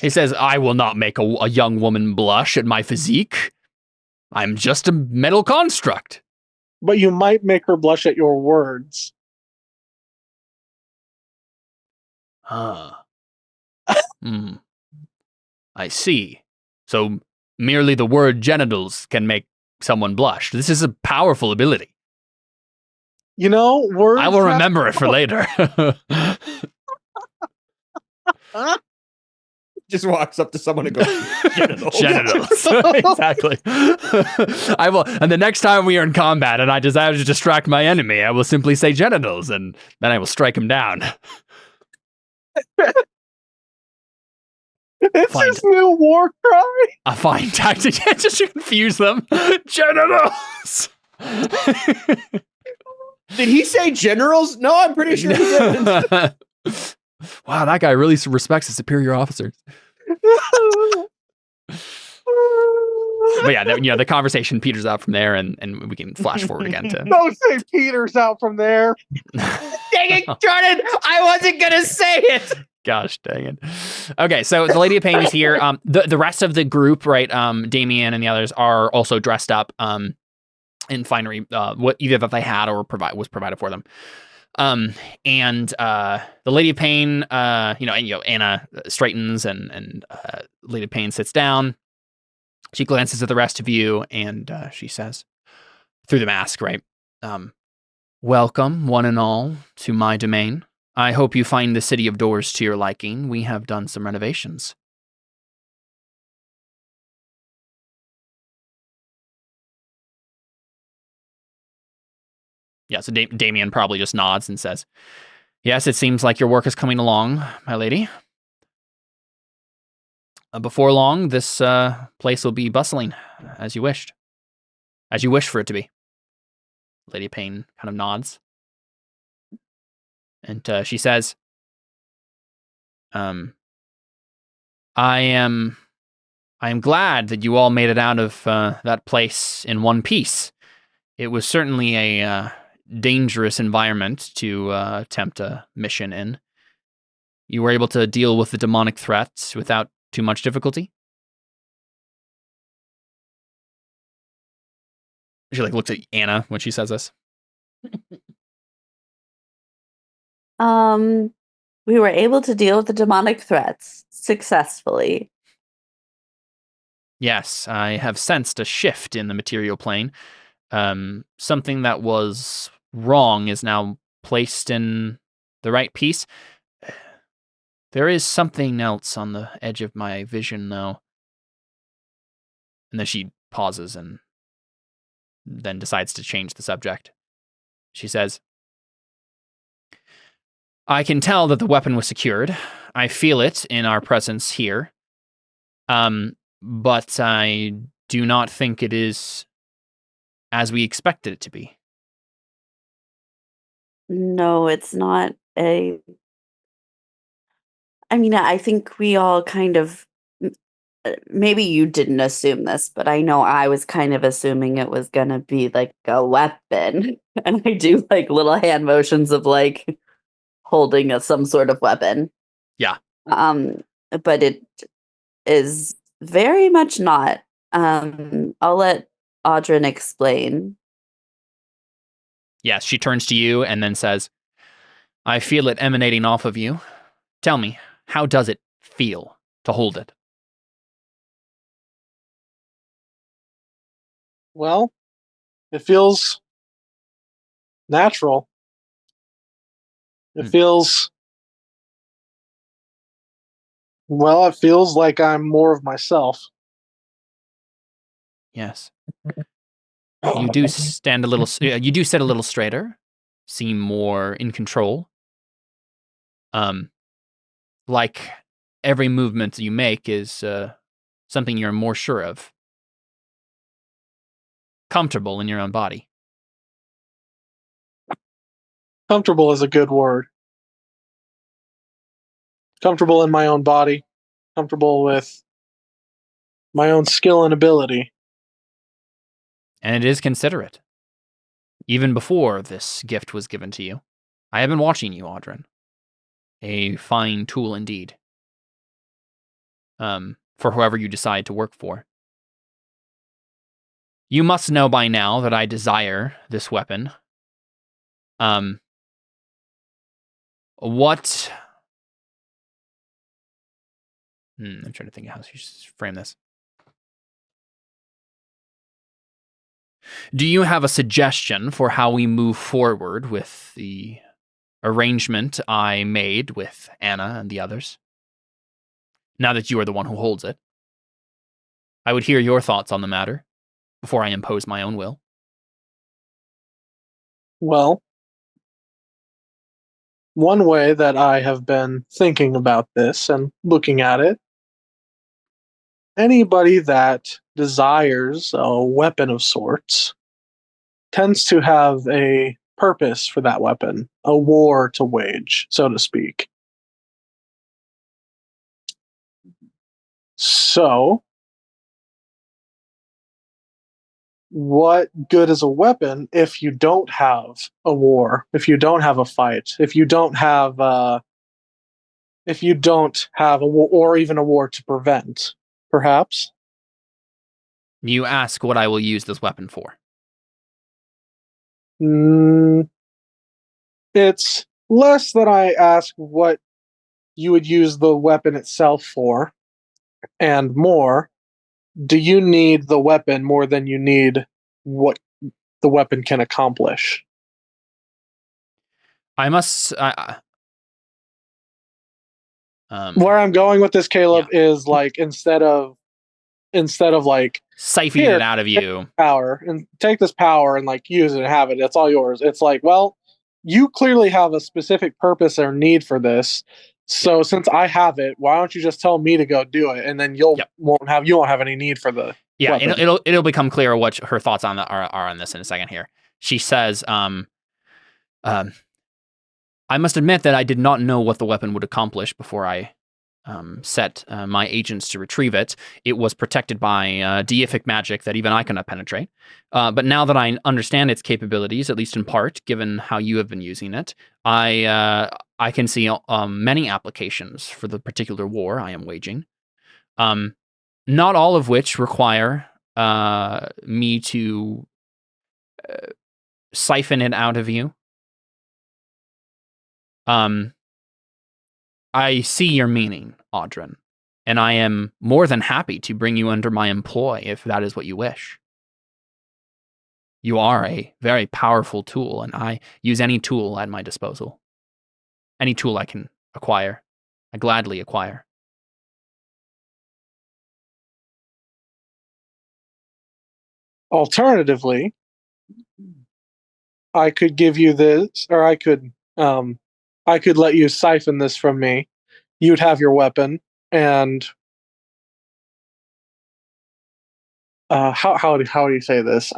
He says, I will not make a young woman blush at my physique. I'm just a metal construct. But you might make her blush at your words. I see. So merely the word genitals can make someone blush. This is a powerful ability. Words. I will remember it for later. Just walks up to someone and goes, genitals. Genitals. Exactly. I will, and the next time we are in combat and I desire to distract my enemy, I will simply say genitals, and then I will strike him down. It's his new war cry. A fine tactic, just to confuse them. Genitals. Did he say generals? No, I'm pretty sure he didn't. Wow, that guy really respects his superior officers. But yeah, the conversation peters out from there, and we can flash forward again to. Don't say Peter's out from there. Dang it, Jordan! I wasn't gonna say it. Gosh dang it. Okay, so the Lady of Pain is here. The rest of the group, right? Damien and the others are also dressed up in finery, what either that they had or was provided for them. And the Lady of Pain, Anna straightens and Lady of Pain sits down. She glances at the rest of you and she says, through the mask, right? Welcome, one and all, to my domain. I hope you find the City of Doors to your liking. We have done some renovations. Yeah, so Damien probably just nods and says, yes, it seems like your work is coming along, my lady. Before long, this place will be bustling, as you wished. As you wish for it to be. Lady Payne kind of nods. And she says, I am glad that you all made it out of that place in one piece. It was certainly a dangerous environment to attempt a mission in. You were able to deal with the demonic threats without too much difficulty? She looks at Anna when she says this. We were able to deal with the demonic threats successfully. Yes, I have sensed a shift in the material plane. Something that was wrong is now placed in the right piece. There is something else on the edge of my vision, though. And then she pauses and then decides to change the subject. She says, I can tell that the weapon was secured. I feel it in our presence here. But I do not think it is as we expected it to be. No, it's not I think we all kind of, maybe you didn't assume this, but I know I was kind of assuming it was going to be like a weapon. And I do like little hand motions of like holding some sort of weapon. Yeah. But it is very much not. I'll let Audrin explain. Yes, she turns to you and then says, I feel it emanating off of you. Tell me, how does it feel to hold it? Well, it feels natural. It feels like I'm more of myself. Yes. You do stand a little. You do sit a little straighter, seem more in control. Like every movement you make is something you're more sure of. Comfortable in your own body. Comfortable is a good word. Comfortable in my own body. Comfortable with my own skill and ability. And it is considerate. Even before this gift was given to you. I have been watching you, Audrin. A fine tool indeed. For whoever you decide to work for. You must know by now that I desire this weapon. What... I'm trying to think of how she should frame this. Do you have a suggestion for how we move forward with the arrangement I made with Anna and the others? Now that you are the one who holds it. I would hear your thoughts on the matter before I impose my own will. Well, one way that I have been thinking about this and looking at it, anybody that desires a weapon of sorts tends to have a purpose for that weapon, a war to wage, so to speak. So, what good is a weapon if you don't have a war, if you don't have a fight, if you don't have a war, or even a war to prevent, perhaps? You ask what I will use this weapon for. It's less that I ask what you would use the weapon itself for, and more, do you need the weapon more than you need what the weapon can accomplish? I must. Where I'm going with this, Caleb, is like instead of like siphoning it out of you, power, and take this power and like use it and have it. It's all yours. It's like, well, you clearly have a specific purpose or need for this. So since I have it, why don't you just tell me to go do it, and then you won't have any need for the weapon. It'll become clear what her thoughts on are on this in a second here. She says, I must admit that I did not know what the weapon would accomplish before I set my agents to retrieve it. It was protected by deific magic that even I cannot penetrate. But now that I understand its capabilities, at least in part, given how you have been using it, I can see many applications for the particular war I am waging. Not all of which require me to siphon it out of you. I see your meaning, Audrin, and I am more than happy to bring you under my employ if that is what you wish. You are a very powerful tool, and I use any tool at my disposal. Any tool I can acquire, I gladly acquire. Alternatively, I could give you this, or I could let you siphon this from me. You'd have your weapon, and how do you say this?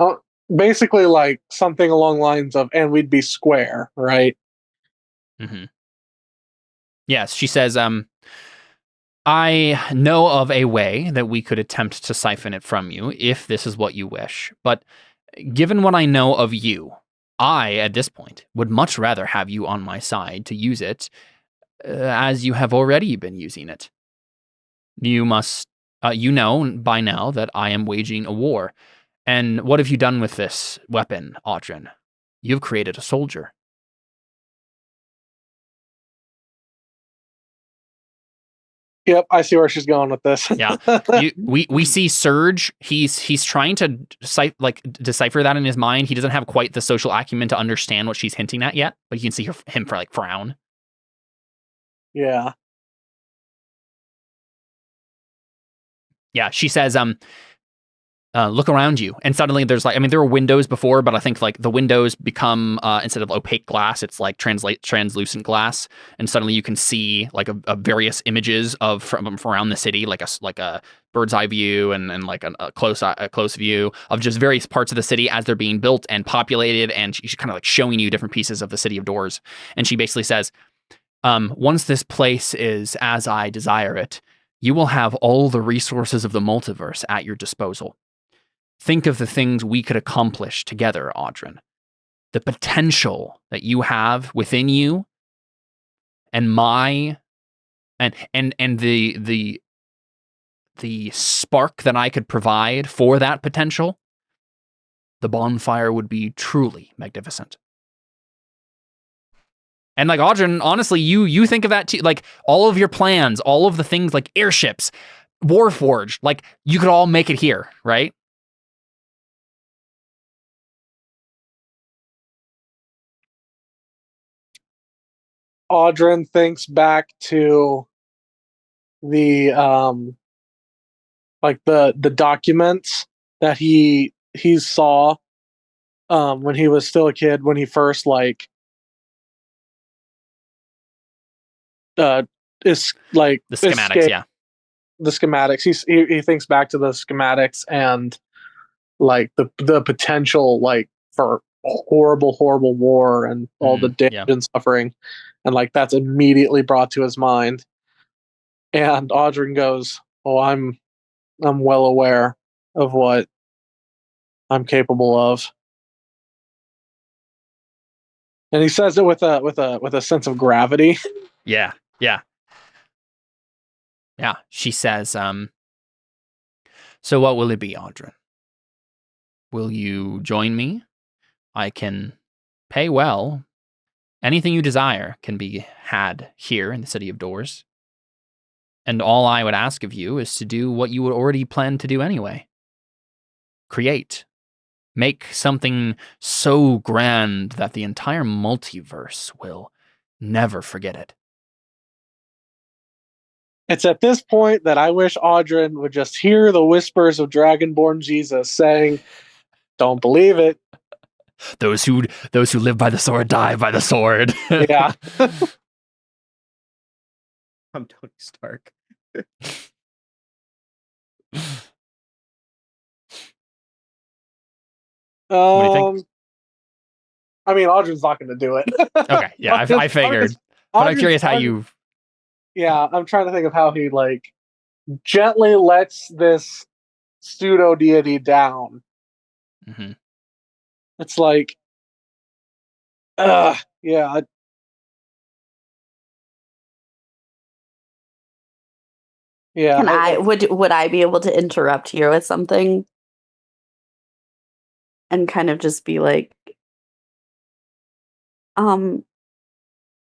Basically, like something along the lines of, and we'd be square, right? Mm-hmm. Yes, she says, I know of a way that we could attempt to siphon it from you, if this is what you wish. But given what I know of you, I, at this point, would much rather have you on my side to use it as you have already been using it. You must, you know by now that I am waging a war. And what have you done with this weapon, Audrin? You've created a soldier. Yep, I see where she's going with this. Yeah, we see Surge. He's trying to decipher that in his mind. He doesn't have quite the social acumen to understand what she's hinting at yet, but you can see him frown. Yeah. Yeah, she says, look around you, and suddenly there's like, I mean, there were windows before, but I think like the windows become instead of opaque glass, it's like translucent glass, and suddenly you can see like a various images from around the city, like a bird's eye view and like a close view of just various parts of the city as they're being built and populated, and she's kind of like showing you different pieces of the city of doors, and she basically says, once this place is as I desire it, you will have all the resources of the multiverse at your disposal. Think of the things we could accomplish together, Audrin. The potential that you have within you, and the spark that I could provide for that potential. The bonfire would be truly magnificent. And like Audrin, honestly, you think of that too. Like all of your plans, all of the things like airships, Warforged, like you could all make it here, right? Audrin thinks back to the like the documents that he saw when he was still a kid, when he first like is like the schematics, yeah. The schematics. He thinks back to the schematics and like the potential like for horrible war and all the damage and suffering, and like that's immediately brought to his mind. And Audrin goes, "Oh, I'm well aware of what I'm capable of. And he says it with a sense of gravity. Yeah. She says, so what will it be, Audrin? Will you join me? I can pay well. Anything you desire can be had here in the City of Doors. And all I would ask of you is to do what you would already plan to do anyway. Create. Make something so grand that the entire multiverse will never forget it. It's at this point that I wish Audrin would just hear the whispers of Dragonborn Jesus saying, "Don't believe it." Those who live by the sword die by the sword. Yeah. I'm Tony Stark. What do you think? I mean, Audrin's not going to do it. Okay, yeah, I figured. But I'm curious how you... Yeah, I'm trying to think of how he, like, gently lets this pseudo-deity down. Mm-hmm. It's like... yeah. Yeah. Can I would I be able to interrupt here with something? And kind of just be like,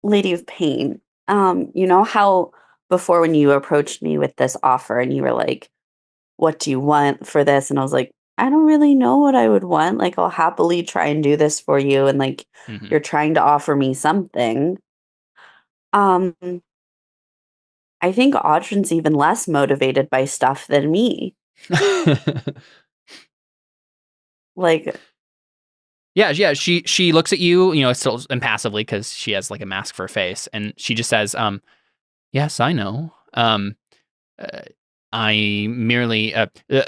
Lady of Pain, you know how before when you approached me with this offer and you were like, what do you want for this? And I was like, I don't really know what I would want. Like, I'll happily try and do this for you. And like, you're trying to offer me something. I think Audrin's even less motivated by stuff than me. Like, yeah. She looks at you, still impassively because she has like a mask for a face, and she just says, "Yes, I know. I merely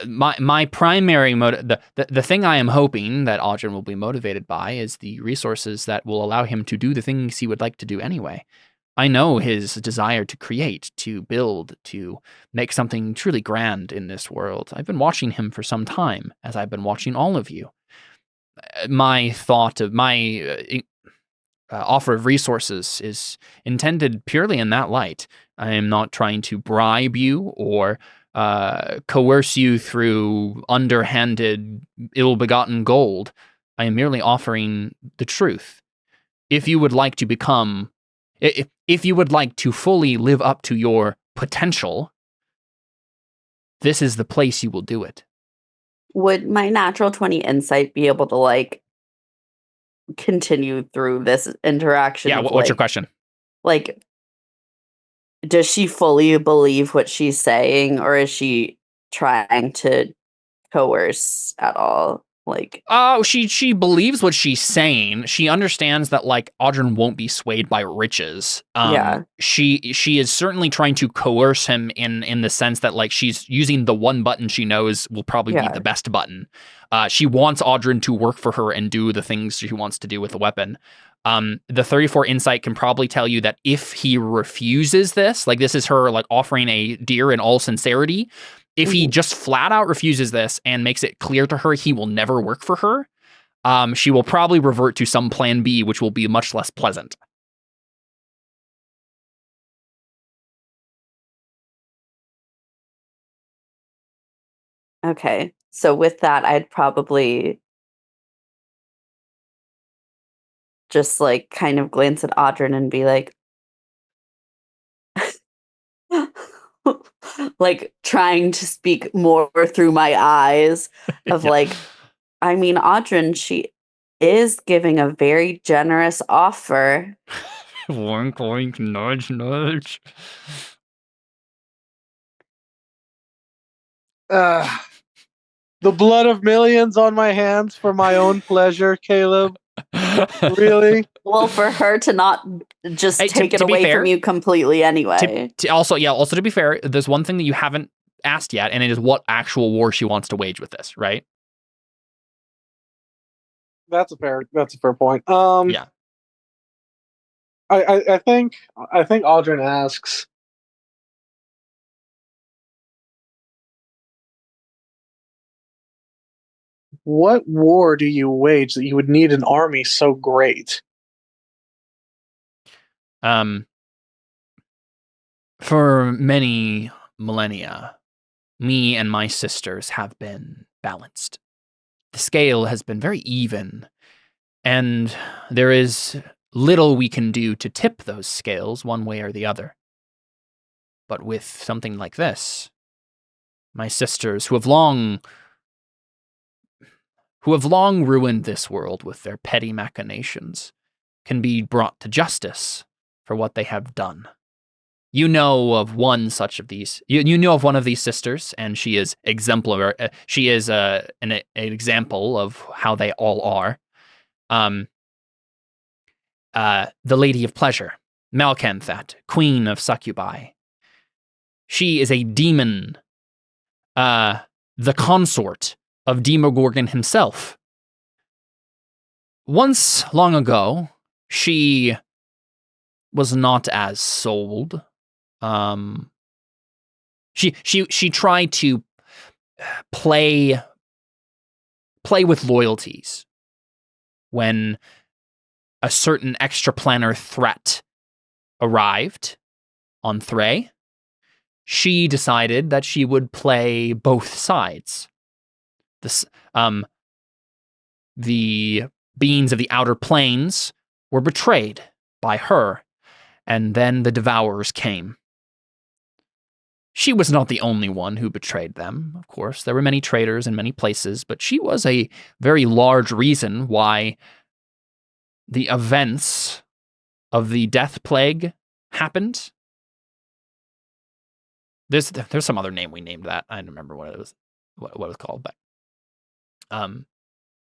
my primary motive. The thing I am hoping that Audrin will be motivated by is the resources that will allow him to do the things he would like to do anyway. I know his desire to create, to build, to make something truly grand in this world. I've been watching him for some time, as I've been watching all of you. My thought of my offer of resources is intended purely in that light. I am not trying to bribe you or coerce you through underhanded, ill-begotten gold. I am merely offering the truth. If you would like to fully live up to your potential, this is the place you will do it." Would my natural 20 insight be able to like continue through this interaction? Yeah, what's your question? Like, does she fully believe what she's saying, or is she trying to coerce at all? Like, she believes what she's saying. She understands that like Audrin won't be swayed by riches. Yeah. She is certainly trying to coerce him in the sense that like she's using the one button she knows will probably be the best button. She wants Audrin to work for her and do the things she wants to do with the weapon. The 34 insight can probably tell you that if he refuses this, like this is her like offering a deer in all sincerity. If he just flat out refuses this and makes it clear to her he will never work for her, she will probably revert to some plan B, which will be much less pleasant. Okay. So with that, I'd probably just like kind of glance at Audrin and be like, like trying to speak more through my eyes of like, I mean, Audrin, she is giving a very generous offer. Wink, wink, nudge, nudge. The blood of millions on my hands for my own pleasure, Caleb. Really? Well, for her to not just take it away from you completely anyway. Also to be fair, there's one thing that you haven't asked yet, and it is what actual war she wants to wage with this, right? That's a fair point. Yeah. I think Audrin asks, What war do you wage that you would need an army so great? For many millennia, me and my sisters have been balanced. The scale has been very even, and there is little we can do to tip those scales one way or the other. But with something like this, my sisters, who have long ruined this world with their petty machinations, can be brought to justice for what they have done. You know of one such of these. You know of one of these sisters, and she is exemplar. She is an example of how they all are. The Lady of Pleasure, Malkanthat, Queen of Succubi. She is a demon, the consort of Demogorgon himself. Once, long ago, she was not as sold. She tried to play with loyalties when a certain extraplanar threat arrived on Thray. She decided that she would play both sides. The beings of the outer planes were betrayed by her, and then the Devourers came. She was not the only one who betrayed them, of course. There were many traitors in many places, but she was a very large reason why the events of the Death Plague happened. There's some other name we named that. I don't remember what it was called, but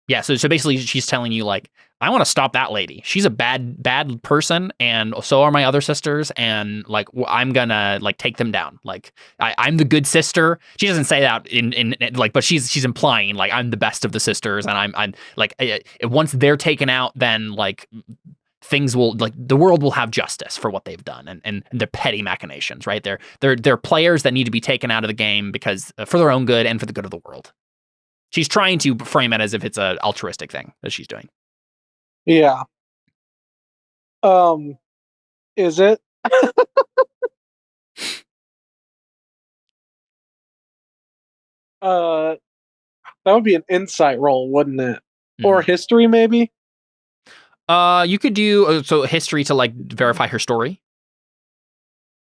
yeah, so basically she's telling you, like, I want to stop that lady. She's a bad person, and so are my other sisters, and like I'm gonna like take them down. Like I'm the good sister. She doesn't say that in like, but she's implying like I'm the best of the sisters, and I'm like once they're taken out, then like things will, like, the world will have justice for what they've done and their petty machinations, right? They're players that need to be taken out of the game because for their own good and for the good of the world. She's trying to frame it as if it's an altruistic thing that she's doing. Yeah. Is it? That would be an insight roll, wouldn't it? Or history, maybe? You could do so history to like verify her story.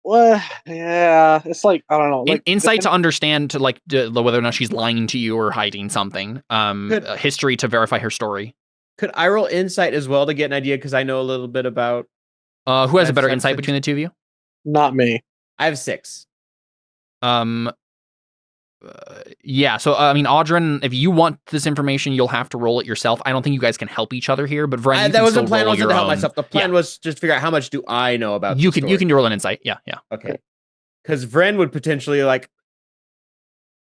Well, yeah, it's like, I don't know, like insight to understand to like whether or not she's lying to you or hiding something. History to verify her story. Could I roll insight as well to get an idea? Because I know a little bit about. Who has a better insight between the two of you? Not me. I have 6. Yeah, so I mean, Audrin, if you want this information, you'll have to roll it yourself. I don't think you guys can help each other here, but Vren, that was the plan. Wasn't to help myself. The plan was just to figure out how much do I know about. You can roll an insight. Yeah. Okay, because Vren would potentially like.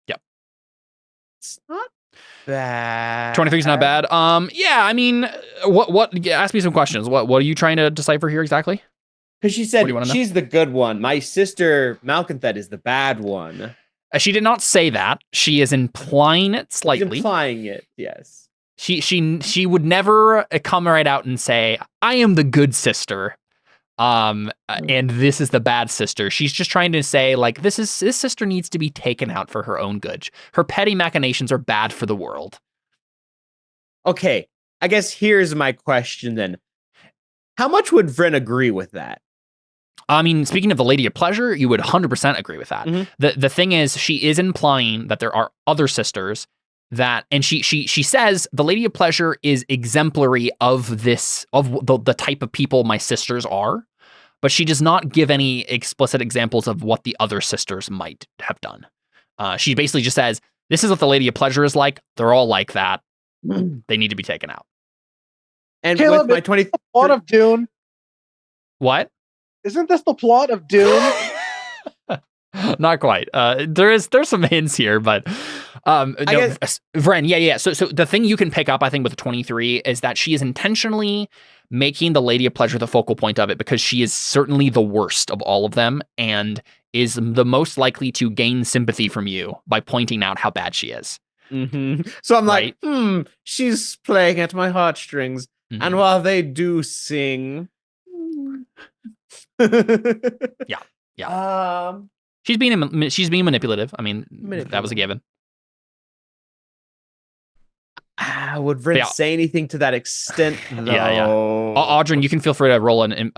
Yep. It's not bad. 23 is not bad. Yeah, I mean, what? Ask me some questions. What are you trying to decipher here exactly? Because she said she's the good one. My sister Malkanthat is the bad one. She did not say that. She is implying it slightly. She's implying it, yes. She would never come right out and say, "I am the good sister," and this is the bad sister. She's just trying to say, like, this sister needs to be taken out for her own good. Her petty machinations are bad for the world. Okay, I guess here's my question then: how much would Vren agree with that? I mean, speaking of the Lady of Pleasure, you would 100% agree with that. Mm-hmm. The thing is, she is implying that there are other sisters that, and she says the Lady of Pleasure is exemplary of the type of people my sisters are, but she does not give any explicit examples of what the other sisters might have done. She basically just says, this is what the Lady of Pleasure is like. They're all like that. They need to be taken out. And Caleb, with my 20 plot of Dune. What? Isn't this the plot of Dune? Not quite. There's some hints here, but Vren, yeah. So the thing you can pick up, I think, with 23 is that she is intentionally making the Lady of Pleasure the focal point of it because she is certainly the worst of all of them and is the most likely to gain sympathy from you by pointing out how bad she is. So I'm Right. like, she's playing at my heartstrings. Mhm. And while they do sing. Yeah. She's being manipulative. I mean, that was a given. Would Vren say anything to that extent, though? Yeah. Audryn, you can feel free to roll an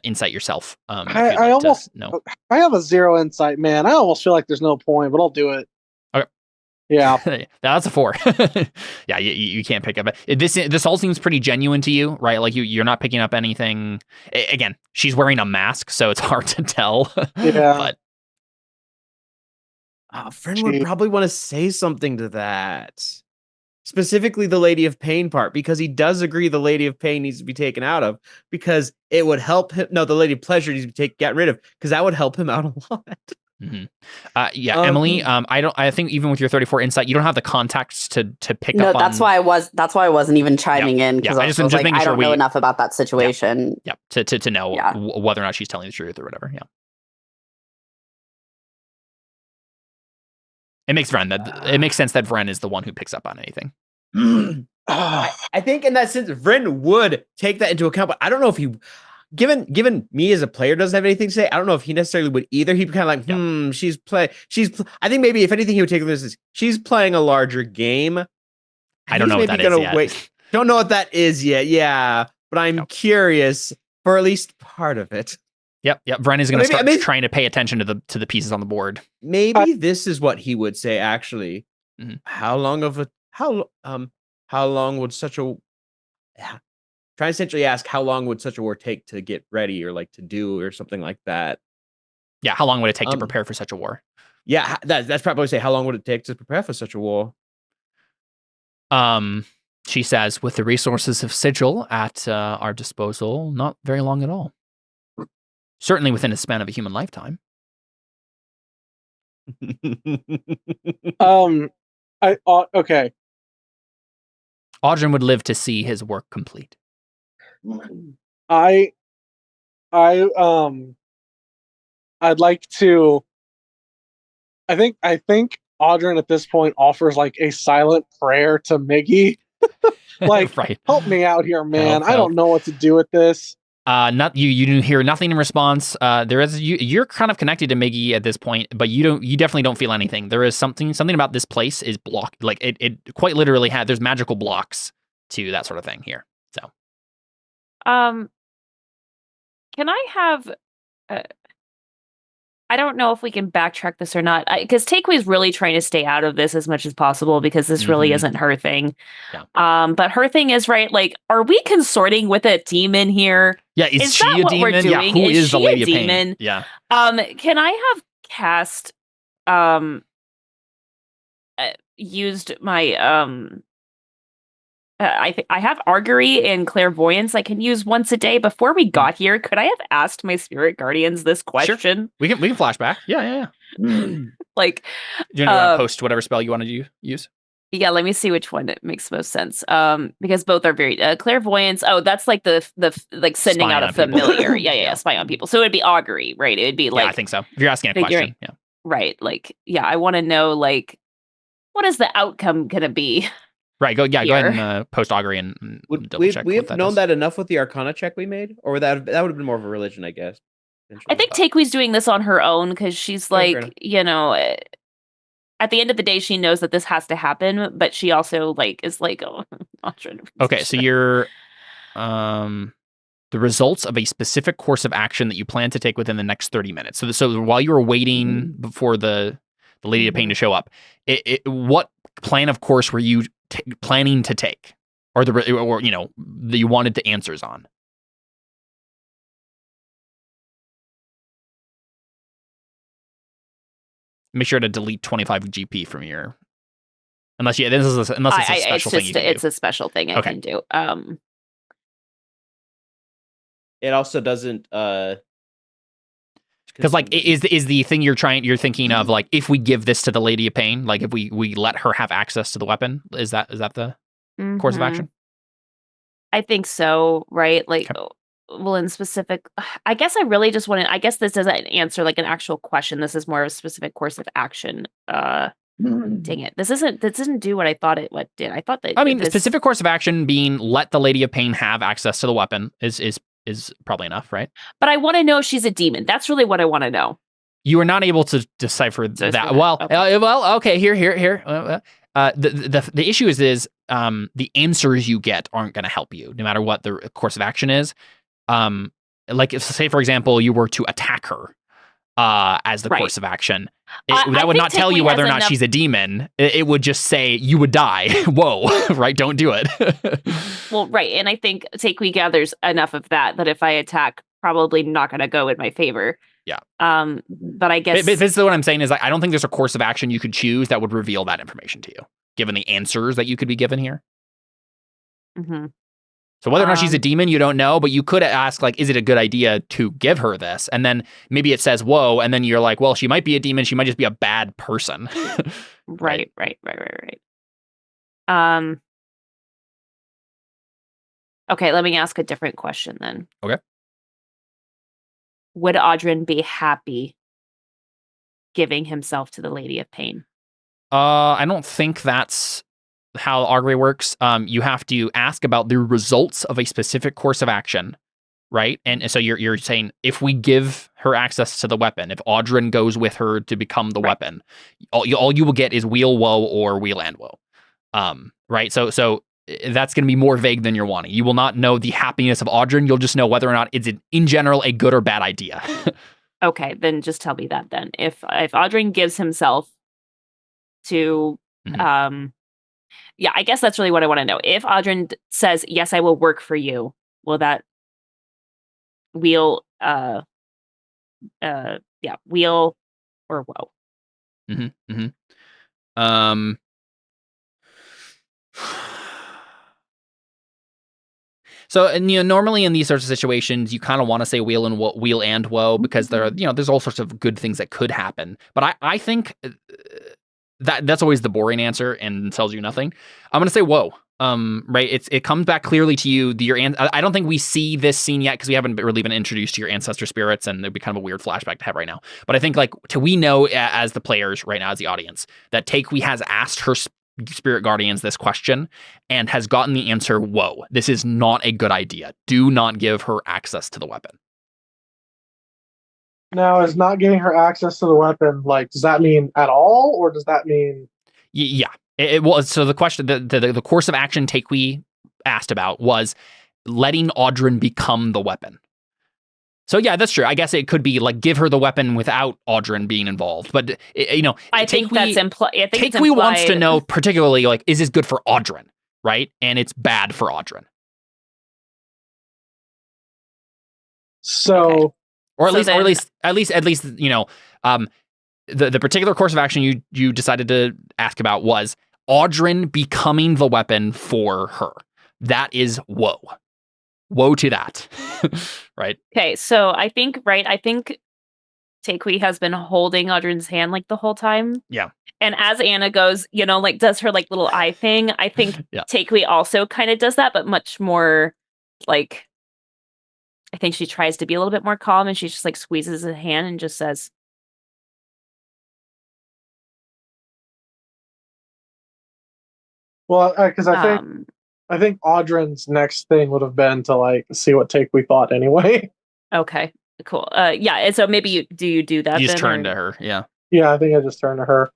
insight yourself. I almost know. I have a 0 insight, man. I almost feel like there's no point, but I'll do it. Okay. Yeah. That's a 4. Yeah, you can't pick up. This all seems pretty genuine to you, right? Like you're not picking up anything. Again, she's wearing a mask, so it's hard to tell. Yeah. But Vren would probably want to say something to that. Specifically the Lady of Pain part, because he does agree the Lady of Pain needs to be taken out of, because it would help him. No, the Lady of Pleasure needs to be gotten rid of, because that would help him out a lot. Emily, I think even with your 34 insight, you don't have the context to pick up. No, that's why I wasn't even chiming in, because I was like, I don't know enough about that situation. To know whether or not she's telling the truth or whatever. It makes sense that Vren is the one who picks up on anything. I think in that sense, Vren would take that into account, but I don't know if he, given me as a player doesn't have anything to say, I don't know if he necessarily would either. He'd be kind of like, I think maybe if anything he would take this is she's playing a larger game. I don't know what that is yet. Don't know what that is yet. Yeah, but I'm curious for at least part of it. Yep. Vren is going to start trying to pay attention to the pieces on the board. Maybe this is what he would say. Actually, how long would such a try to essentially ask how long would such a war take to get ready or like to do or something like that? Yeah, how long would it take to prepare for such a war? Yeah, that's probably say how long would it take to prepare for such a war? She says, with the resources of Sigil at our disposal, not very long at all. Certainly within a span of a human lifetime. Okay. Audryn would live to see his work complete. I'd like to. I think Audryn at this point offers like a silent prayer to Miggy. Like, right. Help me out here, man. I don't know what to do with this. Not you hear nothing in response. There is you're kind of connected to Miggy at this point, but you definitely don't feel anything. There is something about this place is blocked, like it quite literally there's magical blocks to that sort of thing here. So can I have I don't know if we can backtrack this or not, because Takeaway's really trying to stay out of this as much as possible, because this really isn't her thing. Yeah. But her thing is, right, like, are we consorting with a demon here? Yeah, is she a demon? We're doing? Yeah, who is the she Lady a of Pain? Demon? Yeah. Can I have cast used my I have augury and clairvoyance I can use once a day. Before we got here, could I have asked my spirit guardians this question? Sure. We can flashback. Yeah. Like, do you want to post whatever spell you want to use? Yeah, let me see which one makes most sense. Because both are very clairvoyance. Oh, that's like the like sending out a familiar. Yeah, spy on people. So it'd be augury, right? It would be like, I think so. If you're asking a question, yeah, right. Like, yeah, I want to know, like, what is the outcome gonna be? Right. Go ahead and post augury and double check. We have known that enough with the Arcana check we made, or that would have been more of a religion, I guess. I think Takeway's doing this on her own because she's like, at the end of the day, she knows that this has to happen, but she also is like, oh, not trying to. Okay, so you're the results of a specific course of action that you plan to take within the next 30 minutes. So while you were waiting before the Lady of Pain to show up, what plan of course were you planning to take, or that you wanted the answers on? Make sure to delete 25 GP from your. Unless it's a special thing. It's a special thing I can do. It also doesn't. Because is the thing you're thinking of, like, if we give this to the Lady of Pain, like if we let her have access to the weapon, is that the course of action? I think so, right? Like, well, in specific, I guess I really just want to. I guess this doesn't answer like an actual question. This is more of a specific course of action. Dang it! This didn't do what I thought it did. I thought that. I mean, the specific course of action being let the Lady of Pain have access to the weapon is probably enough, right? But I want to know if she's a demon. That's really what I want to know. You are not able to decipher that. Well, okay. Okay. Here. The issue is the answers you get aren't going to help you, no matter what the course of action is. Like if, say, for example, you were to attack her as the course of action, that would not tell you whether or not she's a demon. It would just say you would die. Whoa, right? Don't do it. Well, right. And I think Takui gathers enough of that if I attack, probably not going to go in my favor. Yeah. But I guess basically what I'm saying is I don't think there's a course of action you could choose that would reveal that information to you, given the answers that you could be given here. Mm-hmm. So whether or not she's a demon, you don't know, but you could ask, like, is it a good idea to give her this? And then maybe it says, whoa, and then you're like, well, she might be a demon, she might just be a bad person. Right. Okay, let me ask a different question then. Okay. Would Audrin be happy giving himself to the Lady of Pain? I don't think that's how augury works. You have to ask about the results of a specific course of action, right? And so you're saying if we give her access to the weapon, if Audrin goes with her to become the weapon, all you will get is wheel woe or wheel and woe. Right? So that's going to be more vague than you're wanting. You will not know the happiness of Audrin. You'll just know whether or not it's in general a good or bad idea. Okay, then just tell me that then. If Audrin gives himself to yeah, I guess that's really what I want to know. If Audrin says, yes, I will work for you, will that wheel wheel or woe? So, and normally in these sorts of situations, you kind of want to say wheel and woe because there's all sorts of good things that could happen. But I think that's always the boring answer and tells you nothing. I'm going to say woe. Right? It comes back clearly to you. I don't think we see this scene yet because we haven't really been introduced to your ancestor spirits, and it'd be kind of a weird flashback to have right now. But I think we know as the players right now, as the audience, that Takui has asked her spirit guardians this question and has gotten the answer, whoa, this is not a good idea. Do not give her access to the weapon. Now, is not giving her access to the weapon, does that mean at all, or does that mean... Yeah. It was, so the question, the course of action Takui asked about was letting Audrin become the weapon. So yeah, that's true. I guess it could be give her the weapon without Audrin being involved. But I think that's implied. Takui wants to know particularly is this good for Audrin, right? And it's bad for Audrin. So, okay. or at least the particular course of action you decided to ask about was Audrin becoming the weapon for her. That is woe. Woe to that. Right? Okay, so I think Takui has been holding Audrin's hand the whole time. Yeah. And as Anna goes, does her little eye thing, I think Takui also kind of does that, but much more I think she tries to be a little bit more calm, and she just squeezes his hand and just says, well, because I think Audrin's next thing would have been to see what Takui thought anyway. Okay, cool. Yeah, and so maybe you do that. You just turn to her, yeah. Yeah, I think I just turned to her.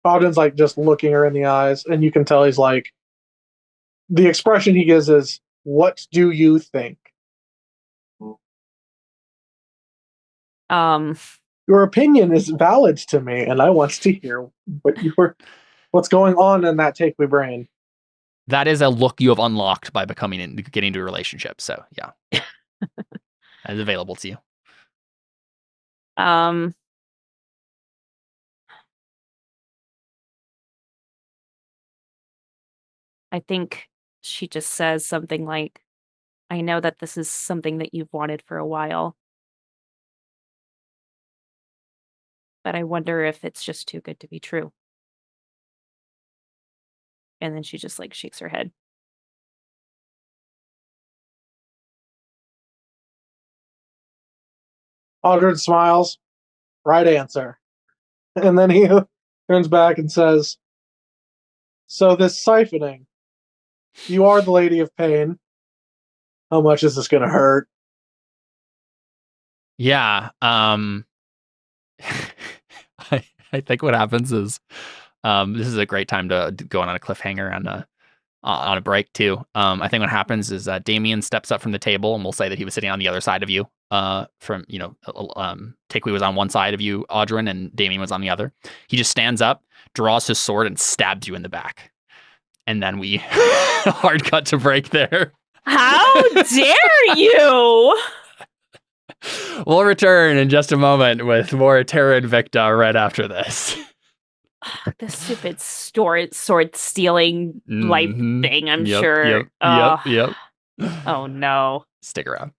Audrin's just looking her in the eyes, and you can tell he's the expression he gives is, "What do you think?" Your opinion is valid to me, and I want to hear what's going on in that Takui brain. That is a look you have unlocked by getting into a relationship. So yeah, that is available to you. I think she just says something like, I know that this is something that you've wanted for a while, but I wonder if it's just too good to be true. And then she just shakes her head. Audrin smiles. Right answer. And then he turns back and says, "So this siphoning, you are the Lady of Pain. How much is this going to hurt?" Yeah. I think what happens is this is a great time to go on a cliffhanger on a break too. I think what happens is Damien steps up from the table, and we'll say that he was sitting on the other side of you. Takui was on one side of you, Audrin, and Damien was on the other. He just stands up, draws his sword, and stabs you in the back. And then we hard cut to break there. How dare you? We'll return in just a moment with more Terra Invicta right after this. This stupid sword stealing life thing, I'm sure. Yep. Oh no. Stick around.